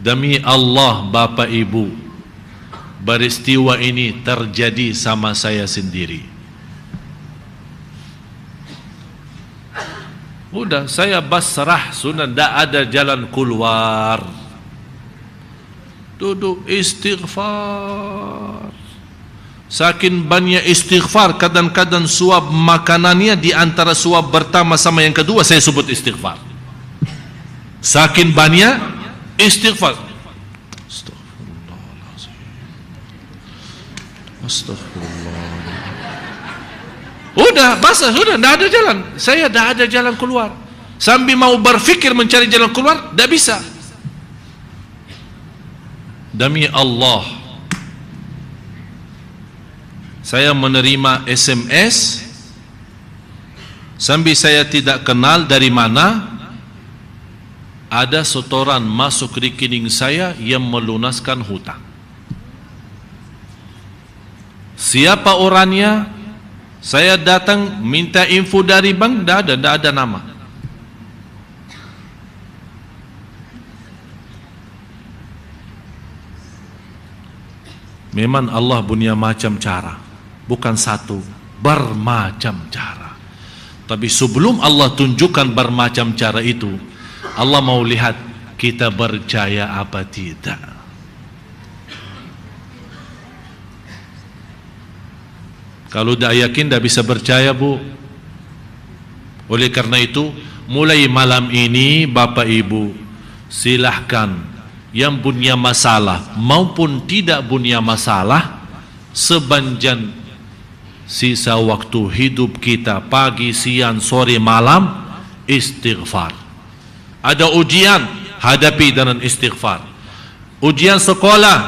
Demi Allah Bapak Ibu, peristiwa ini terjadi sama saya sendiri. Udah saya basrah, sudah tidak ada jalan keluar. Duduk istighfar. Saking banyak istighfar, kadang-kadang suap makanannya di antara suap pertama sama yang kedua saya sebut istighfar. Saking banyak istighfar. Astagfirullahaladzim. Astagfirullah. Udah basah, sudah tidak ada jalan. Saya tidak ada jalan keluar. Sambil mau berfikir mencari jalan keluar, tidak bisa. Demi Allah, saya menerima SMS sambil saya tidak kenal dari mana, ada setoran masuk rekening saya yang melunaskan hutang. Siapa orangnya? Saya datang minta info dari bank, tidak ada nama. Memang Allah punya macam cara, bukan satu, bermacam cara. Tapi sebelum Allah tunjukkan bermacam cara itu, Allah mau lihat kita percaya apa tidak. Kalau tidak yakin, tidak bisa percaya, Bu. Oleh karena itu, mulai malam ini Bapak Ibu, silahkan yang punya masalah maupun tidak punya masalah, sepanjang sisa waktu hidup kita, pagi, siang, sore, malam, istighfar. Ada ujian, hadapi dengan istighfar. Ujian sekolah,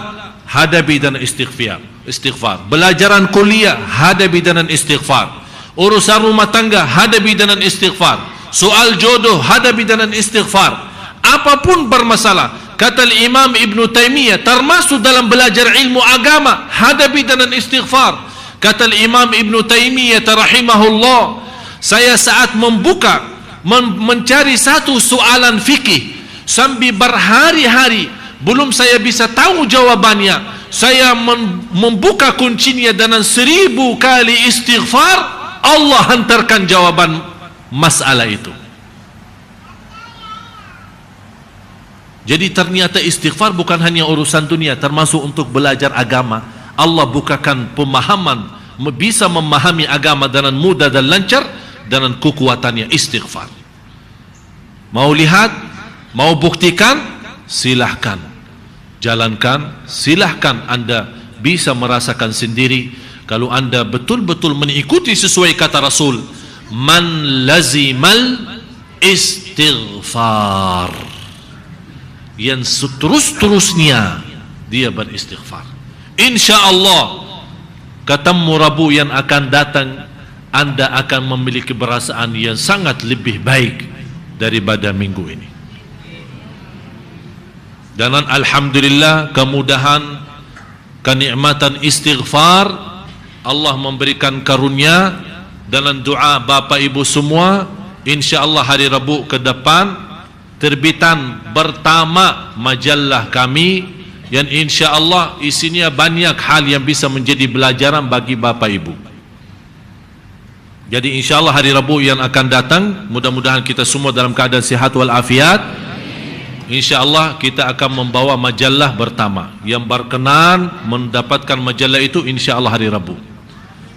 hadapi dengan istighfar. Belajaran kuliah, hadapi dengan istighfar. Urusan rumah tangga, hadapi dengan istighfar. Soal jodoh, hadapi dengan istighfar. Apapun bermasalah, kata Imam Ibn Taymiyah, termasuk dalam belajar ilmu agama, hadapi dengan istighfar. Kata Imam Ibn Taymiyah rahimahullah, saya saat mencari satu soalan fikih sambil berhari-hari belum saya bisa tahu jawabannya, saya membuka kuncinya dengan 1000 kali istighfar, Allah hantarkan jawaban masalah itu. Jadi ternyata istighfar bukan hanya urusan dunia, termasuk untuk belajar agama. Allah bukakan pemahaman, bisa memahami agama dengan mudah dan lancar dengan kekuatannya istighfar. Mau lihat, mau buktikan, silahkan jalankan, silahkan Anda bisa merasakan sendiri. Kalau anda betul-betul mengikuti sesuai kata Rasul, man lazimal istighfar, yang seterus-terusnya dia beristighfar, insya-Allah ketemu Rabu yang akan datang, anda akan memiliki perasaan yang sangat lebih baik daripada minggu ini. Dan alhamdulillah, kemudahan, kenikmatan istighfar, Allah memberikan karunia dalam doa bapa ibu semua. InsyaAllah hari Rabu ke depan terbitan pertama majalah kami, yang insyaAllah isinya banyak hal yang bisa menjadi pelajaran bagi bapa ibu. Jadi insyaAllah hari Rabu yang akan datang, mudah-mudahan kita semua dalam keadaan sihat walafiat. InsyaAllah kita akan membawa majalah pertama. Yang berkenan mendapatkan majalah itu insyaAllah hari Rabu.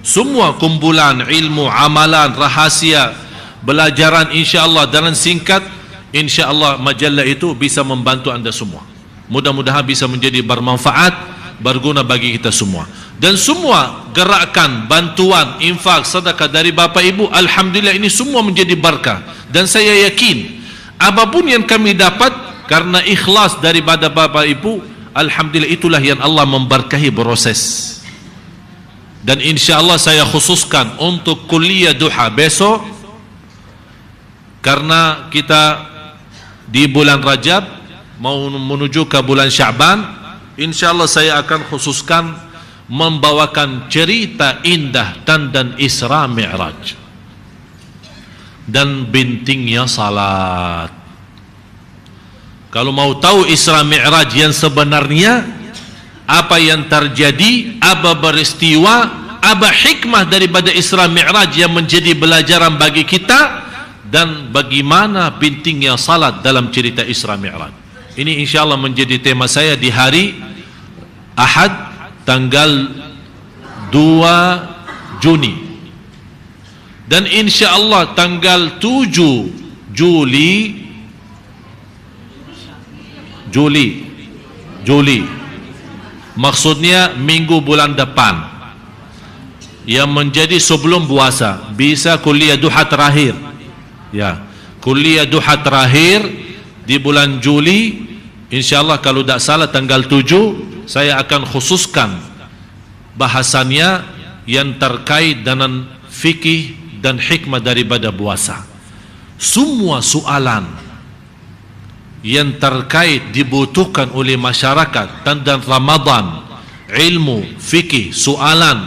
Semua kumpulan ilmu, amalan, rahasia, belajaran insyaAllah dalam singkat, insyaAllah majalah itu bisa membantu anda semua. Mudah-mudahan bisa menjadi bermanfaat, berguna bagi kita semua. Dan semua gerakan, bantuan, infak, sedekah dari bapa ibu, alhamdulillah ini semua menjadi berkah. Dan saya yakin apapun yang kami dapat karena ikhlas daripada bapa ibu, alhamdulillah itulah yang Allah memberkahi proses. Dan insyaAllah saya khususkan untuk kuliah duha besok, karena kita di bulan Rajab mau menuju ke bulan Sya'ban. InsyaAllah saya akan khususkan membawakan cerita indah tentang Isra Mi'raj dan pentingnya salat. Kalau mau tahu Isra Mi'raj yang sebenarnya, apa yang terjadi, apa peristiwa, apa hikmah daripada Isra Mi'raj yang menjadi pelajaran bagi kita, dan bagaimana pentingnya salat dalam cerita Isra Mi'raj. Ini insyaAllah menjadi tema saya di hari Ahad tanggal 2 Juni, dan insyaAllah tanggal 7 Juli maksudnya minggu bulan depan, yang menjadi sebelum puasa, bisa kuliah duha terakhir. Ya, kuliah duha terakhir di bulan Juli, insyaAllah kalau tak salah tanggal 7, saya akan khususkan bahasannya yang terkait dengan fikih dan hikmah daripada puasa. Semua soalan yang terkait dibutuhkan oleh masyarakat tentang Ramadan, ilmu, fikih, soalan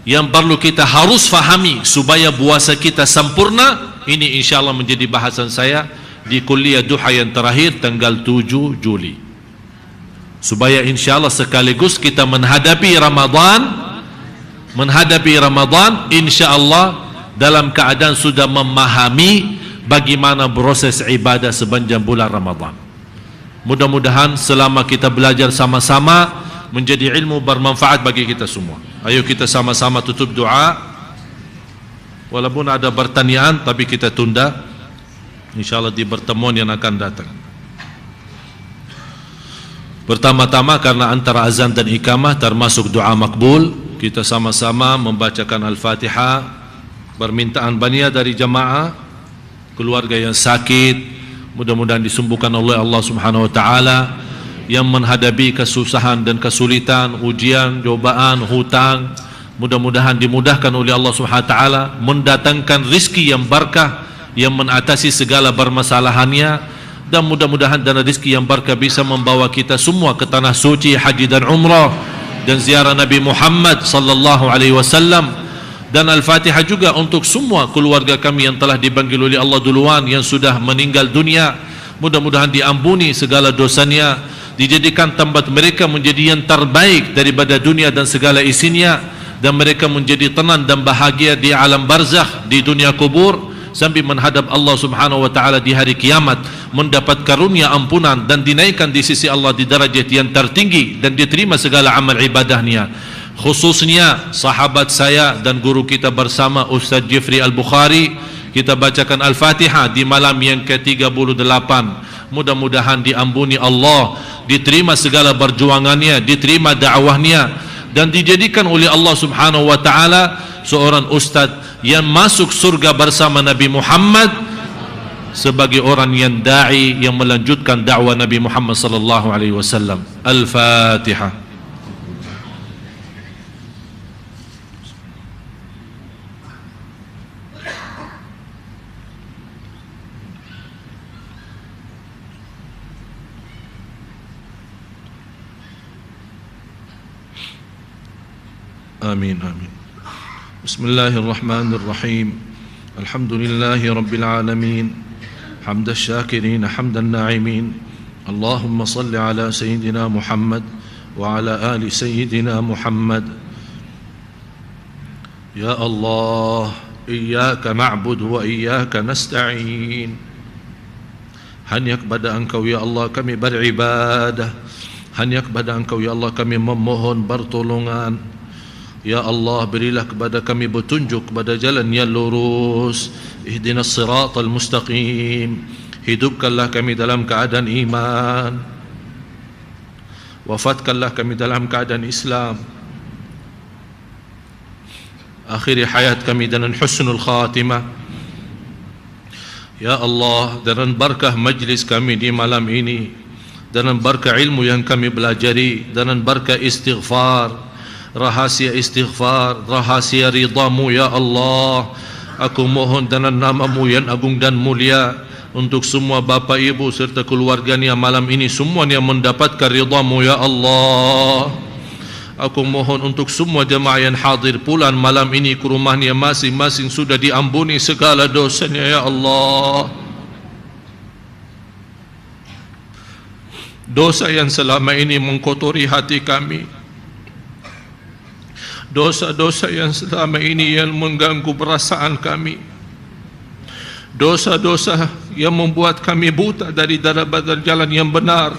yang perlu kita harus fahami supaya puasa kita sempurna, ini insyaAllah menjadi bahasan saya di kuliah duha yang terakhir tanggal 7 Juli, supaya insyaAllah sekaligus kita menghadapi Ramadan insyaAllah dalam keadaan sudah memahami bagaimana proses ibadah sepanjang bulan Ramadan. Mudah-mudahan selama kita belajar sama-sama menjadi ilmu bermanfaat bagi kita semua. Ayo kita sama-sama tutup doa. Walaupun ada pertanyaan tapi kita tunda, insyaAllah di pertemuan yang akan datang. Pertama-tama, karena antara azan dan iqamah termasuk doa makbul, kita sama-sama membacakan Al-Fatihah, permintaan bania dari jamaah, keluarga yang sakit mudah-mudahan disembuhkan oleh Allah Subhanahu wa taala, yang menghadapi kesusahan dan kesulitan, ujian, cobaan, hutang, mudah-mudahan dimudahkan oleh Allah Subhanahu wa taala, mendatangkan rezeki yang berkah yang mengatasi segala permasalahannya, dan mudah-mudahan dana rezeki yang berkah bisa membawa kita semua ke tanah suci haji dan umrah dan ziarah Nabi Muhammad sallallahu alaihi wasallam. Dan Al-Fatihah juga untuk semua keluarga kami yang telah dipanggil oleh Allah duluan, yang sudah meninggal dunia, mudah-mudahan diampuni segala dosanya, dijadikan tempat mereka menjadi yang terbaik daripada dunia dan segala isinya, dan mereka menjadi tenang dan bahagia di alam barzakh, di dunia kubur, sampai menghadap Allah Subhanahu wa taala di hari kiamat, mendapat karunia ampunan dan dinaikkan di sisi Allah di derajat yang tertinggi, dan diterima segala amal ibadahnya. Khususnya sahabat saya dan guru kita bersama Ustaz Jeffrey Al-Bukhari, kita bacakan Al-Fatihah di malam yang ke-38. Mudah-mudahan diampuni Allah, diterima segala perjuangannya, diterima dakwahnya, dan dijadikan oleh Allah Subhanahu wa taala seorang ustaz yang masuk surga bersama Nabi Muhammad sebagai orang yang dai yang melanjutkan dakwah Nabi Muhammad sallallahu alaihi wasallam. Al-Fatihah. آمين آمين. بسم الله الرحمن الرحيم. الحمد لله رب العالمين حمد الشاكرين حمد الناعمين. اللهم صل على سيدنا محمد وعلى آل سيدنا محمد. يا الله إياك نعبد وإياك نستعين. hanya kepada Engkau ya Allah kami beribadah, hanya kepada Engkau ya Allah kami memohon pertolongan. Ya Allah, berilah kepada kami petunjuk kepada jalan yang lurus. Ihdinas siratal mustaqim. Hidupkanlah kami dalam keadaan iman, wafatkanlah kami dalam keadaan Islam, akhiri hayat kami dengan husnul khatimah. Ya Allah, dengan berkah majlis kami di malam ini, dengan berkah ilmu yang kami belajari, dengan berkah istighfar, rahasia istighfar, rahasia ridhamu ya Allah, aku mohon dengan namamu yang agung dan mulia untuk semua bapa ibu serta keluarganya malam ini semuanya mendapatkan ridhamu ya Allah. Aku mohon untuk semua jemaah yang hadir pulang malam ini ke rumahnya masing-masing sudah diampuni segala dosanya ya Allah. Dosa yang selama ini mengkotori hati kami, dosa-dosa yang selama ini yang mengganggu perasaan kami, dosa-dosa yang membuat kami buta dari jalan yang benar,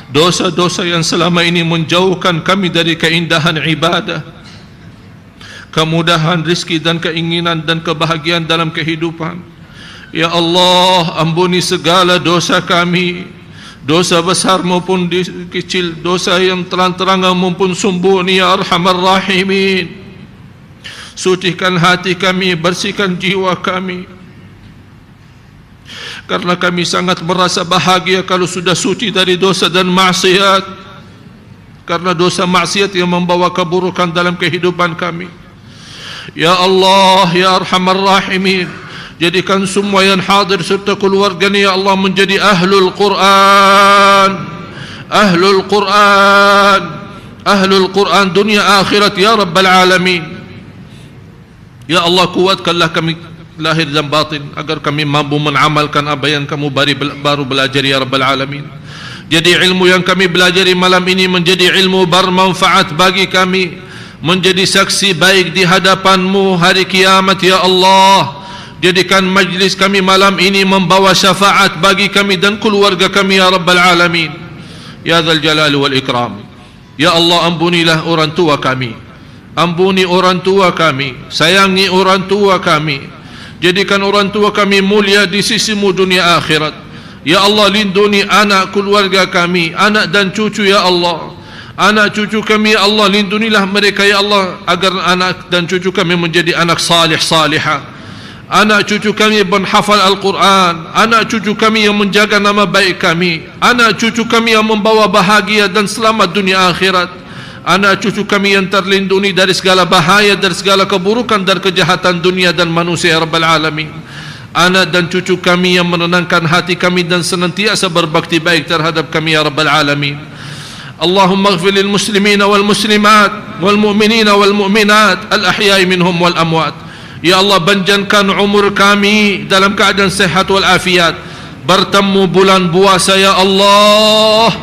dosa-dosa yang selama ini menjauhkan kami dari keindahan ibadah, kemudahan rezeki dan keinginan dan kebahagiaan dalam kehidupan. Ya Allah, ampuni segala dosa kami, dosa besar maupun kecil, dosa yang terang-terangan maupun sembunyi ya Arhamar Rahimin. Sucikan hati kami, bersihkan jiwa kami, karena kami sangat merasa bahagia kalau sudah suci dari dosa dan maksiat, karena dosa maksiat yang membawa keburukan dalam kehidupan kami. Ya Allah ya Arhamar Rahimin, jadikan semua yang hadir serta keluarganya ya Allah menjadi ahlul Quran, ahlul Quran, ahlul Quran dunia akhirat ya Rabbal Alamin. Ya Allah, kuatkanlah kami lahir dan batin agar kami mampu mengamalkan apa yang kamu baru belajar ya Rabbal Alamin. Jadi ilmu yang kami belajari malam ini menjadi ilmu bermanfaat bagi kami, menjadi saksi baik di hadapan-Mu hari kiamat ya Allah. Jadikan majlis kami malam ini membawa syafaat bagi kami dan keluarga kami ya Rabbal Alamin. Ya Dzal Jalali wal Ikram. Ya Allah, ampunilah orang tua kami, ampuni orang tua kami, sayangi orang tua kami, jadikan orang tua kami mulia di sisi-Mu dunia akhirat. Ya Allah, lindungi anak keluarga kami, anak dan cucu ya Allah, anak cucu kami ya Allah, lindungilah mereka ya Allah agar anak dan cucu kami menjadi anak salih salihah, anak cucu kami menghafal Al-Quran, anak cucu kami yang menjaga nama baik kami, anak cucu kami yang membawa bahagia dan selamat dunia akhirat, anak cucu kami yang terlindungi dari segala bahaya, dari segala keburukan dan kejahatan dunia dan manusia ya Rabbal Alamin. Anak dan cucu kami yang menenangkan hati kami dan senantiasa berbakti baik terhadap kami ya Rabbal Alamin. Allahumma ighfir lil muslimina wal muslimat wal mu'minina wal mu'minat al ahya'i minhum wal amwat. Ya Allah, panjangkan umur kami dalam keadaan sehat wal afiat, bertemu bulan puasa ya Allah,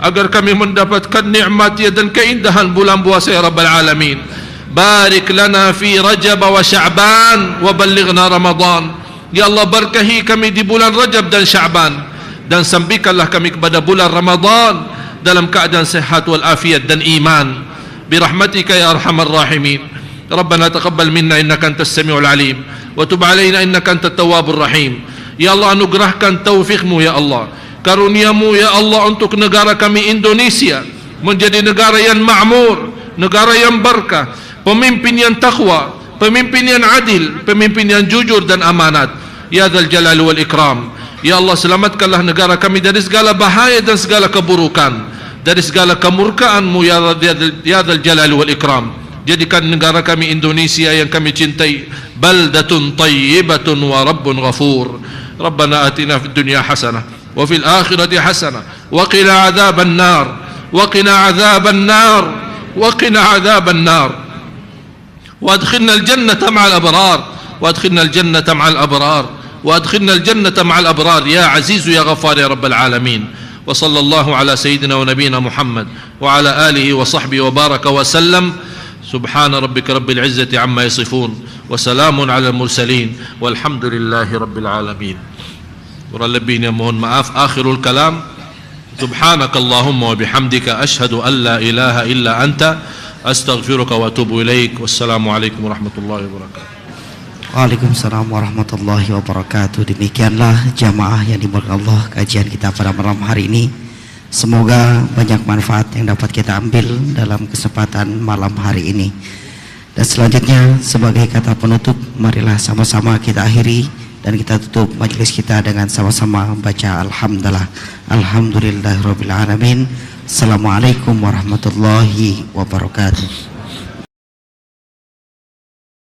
agar kami mendapatkan nikmatnya dan keindahan bulan puasa ya Rabbal Alamin. Barik lana fi Rajab wa Sya'ban wa ballighna Ramadan. Ya Allah, berkahi kami di bulan Rajab dan Sya'ban, dan sampaikanlah kami kepada bulan Ramadan dalam keadaan sehat wal afiat dan iman, birahmatika ya Arhamar Rahimin. Rabbana taqabbal minna innaka antas samiul alim wa tub alaina innaka antat tawwabur rahim. Ya Allah, anugerahkan taufikmu ya Allah, karuniamu ya Allah untuk negara kami Indonesia menjadi negara yang makmur, negara yang berkah, pemimpin yang takwa, pemimpin yang adil, pemimpin yang jujur dan amanat. Ya Dzal Jalali wal Ikram. Ya Allah, selamatkanlah negara kami dari segala bahaya dan segala keburukan, dari segala kemurkaan-Mu ya Dzal Jalali wal Ikram. Jadikan negara kami Indonesia yang kami cintai baldatun tayyibatun wa rabbun ghafur. Rabbana atina fid dunya hasanah wa fil akhirati hasanah wa qina adzaban nar wa qina adzaban nar wa qina adzaban nar wa adkhilna al jannata ma'al abrar wa adkhilna al jannata ma'al abrar wa adkhilna al jannata ma'al abrar ya aziz ya ghaffar ya rabbal alamin. Wa sallallahu ala sayyidina wa nabiyyina Muhammad wa ala alihi wa sahbihi wa baraka wa sallam. Subhana rabbika rabbil izzati amma yasifun wa salamun ala al-mursalin walhamdulillahi rabbil alamin. Kurang lebihnya mohon maaf. Akhirul kalam, subhanakallahumma wa bihamdika ashhadu an la ilaha illa anta astaghfiruka wa atubu ilaik. Wassalamu alaikum warahmatullahi wabarakatuh. Waalaikumsalam warahmatullahi wabarakatuh. Demikianlah jamaah yang dimuliakan Allah, kajian kita pada malam hari ini. Semoga banyak manfaat yang dapat kita ambil dalam kesempatan malam hari ini. Dan selanjutnya sebagai kata penutup, marilah sama-sama kita akhiri dan kita tutup majelis kita dengan sama-sama baca alhamdulillah. Alhamdulillahirabbil alamin. Assalamualaikum warahmatullahi wabarakatuh.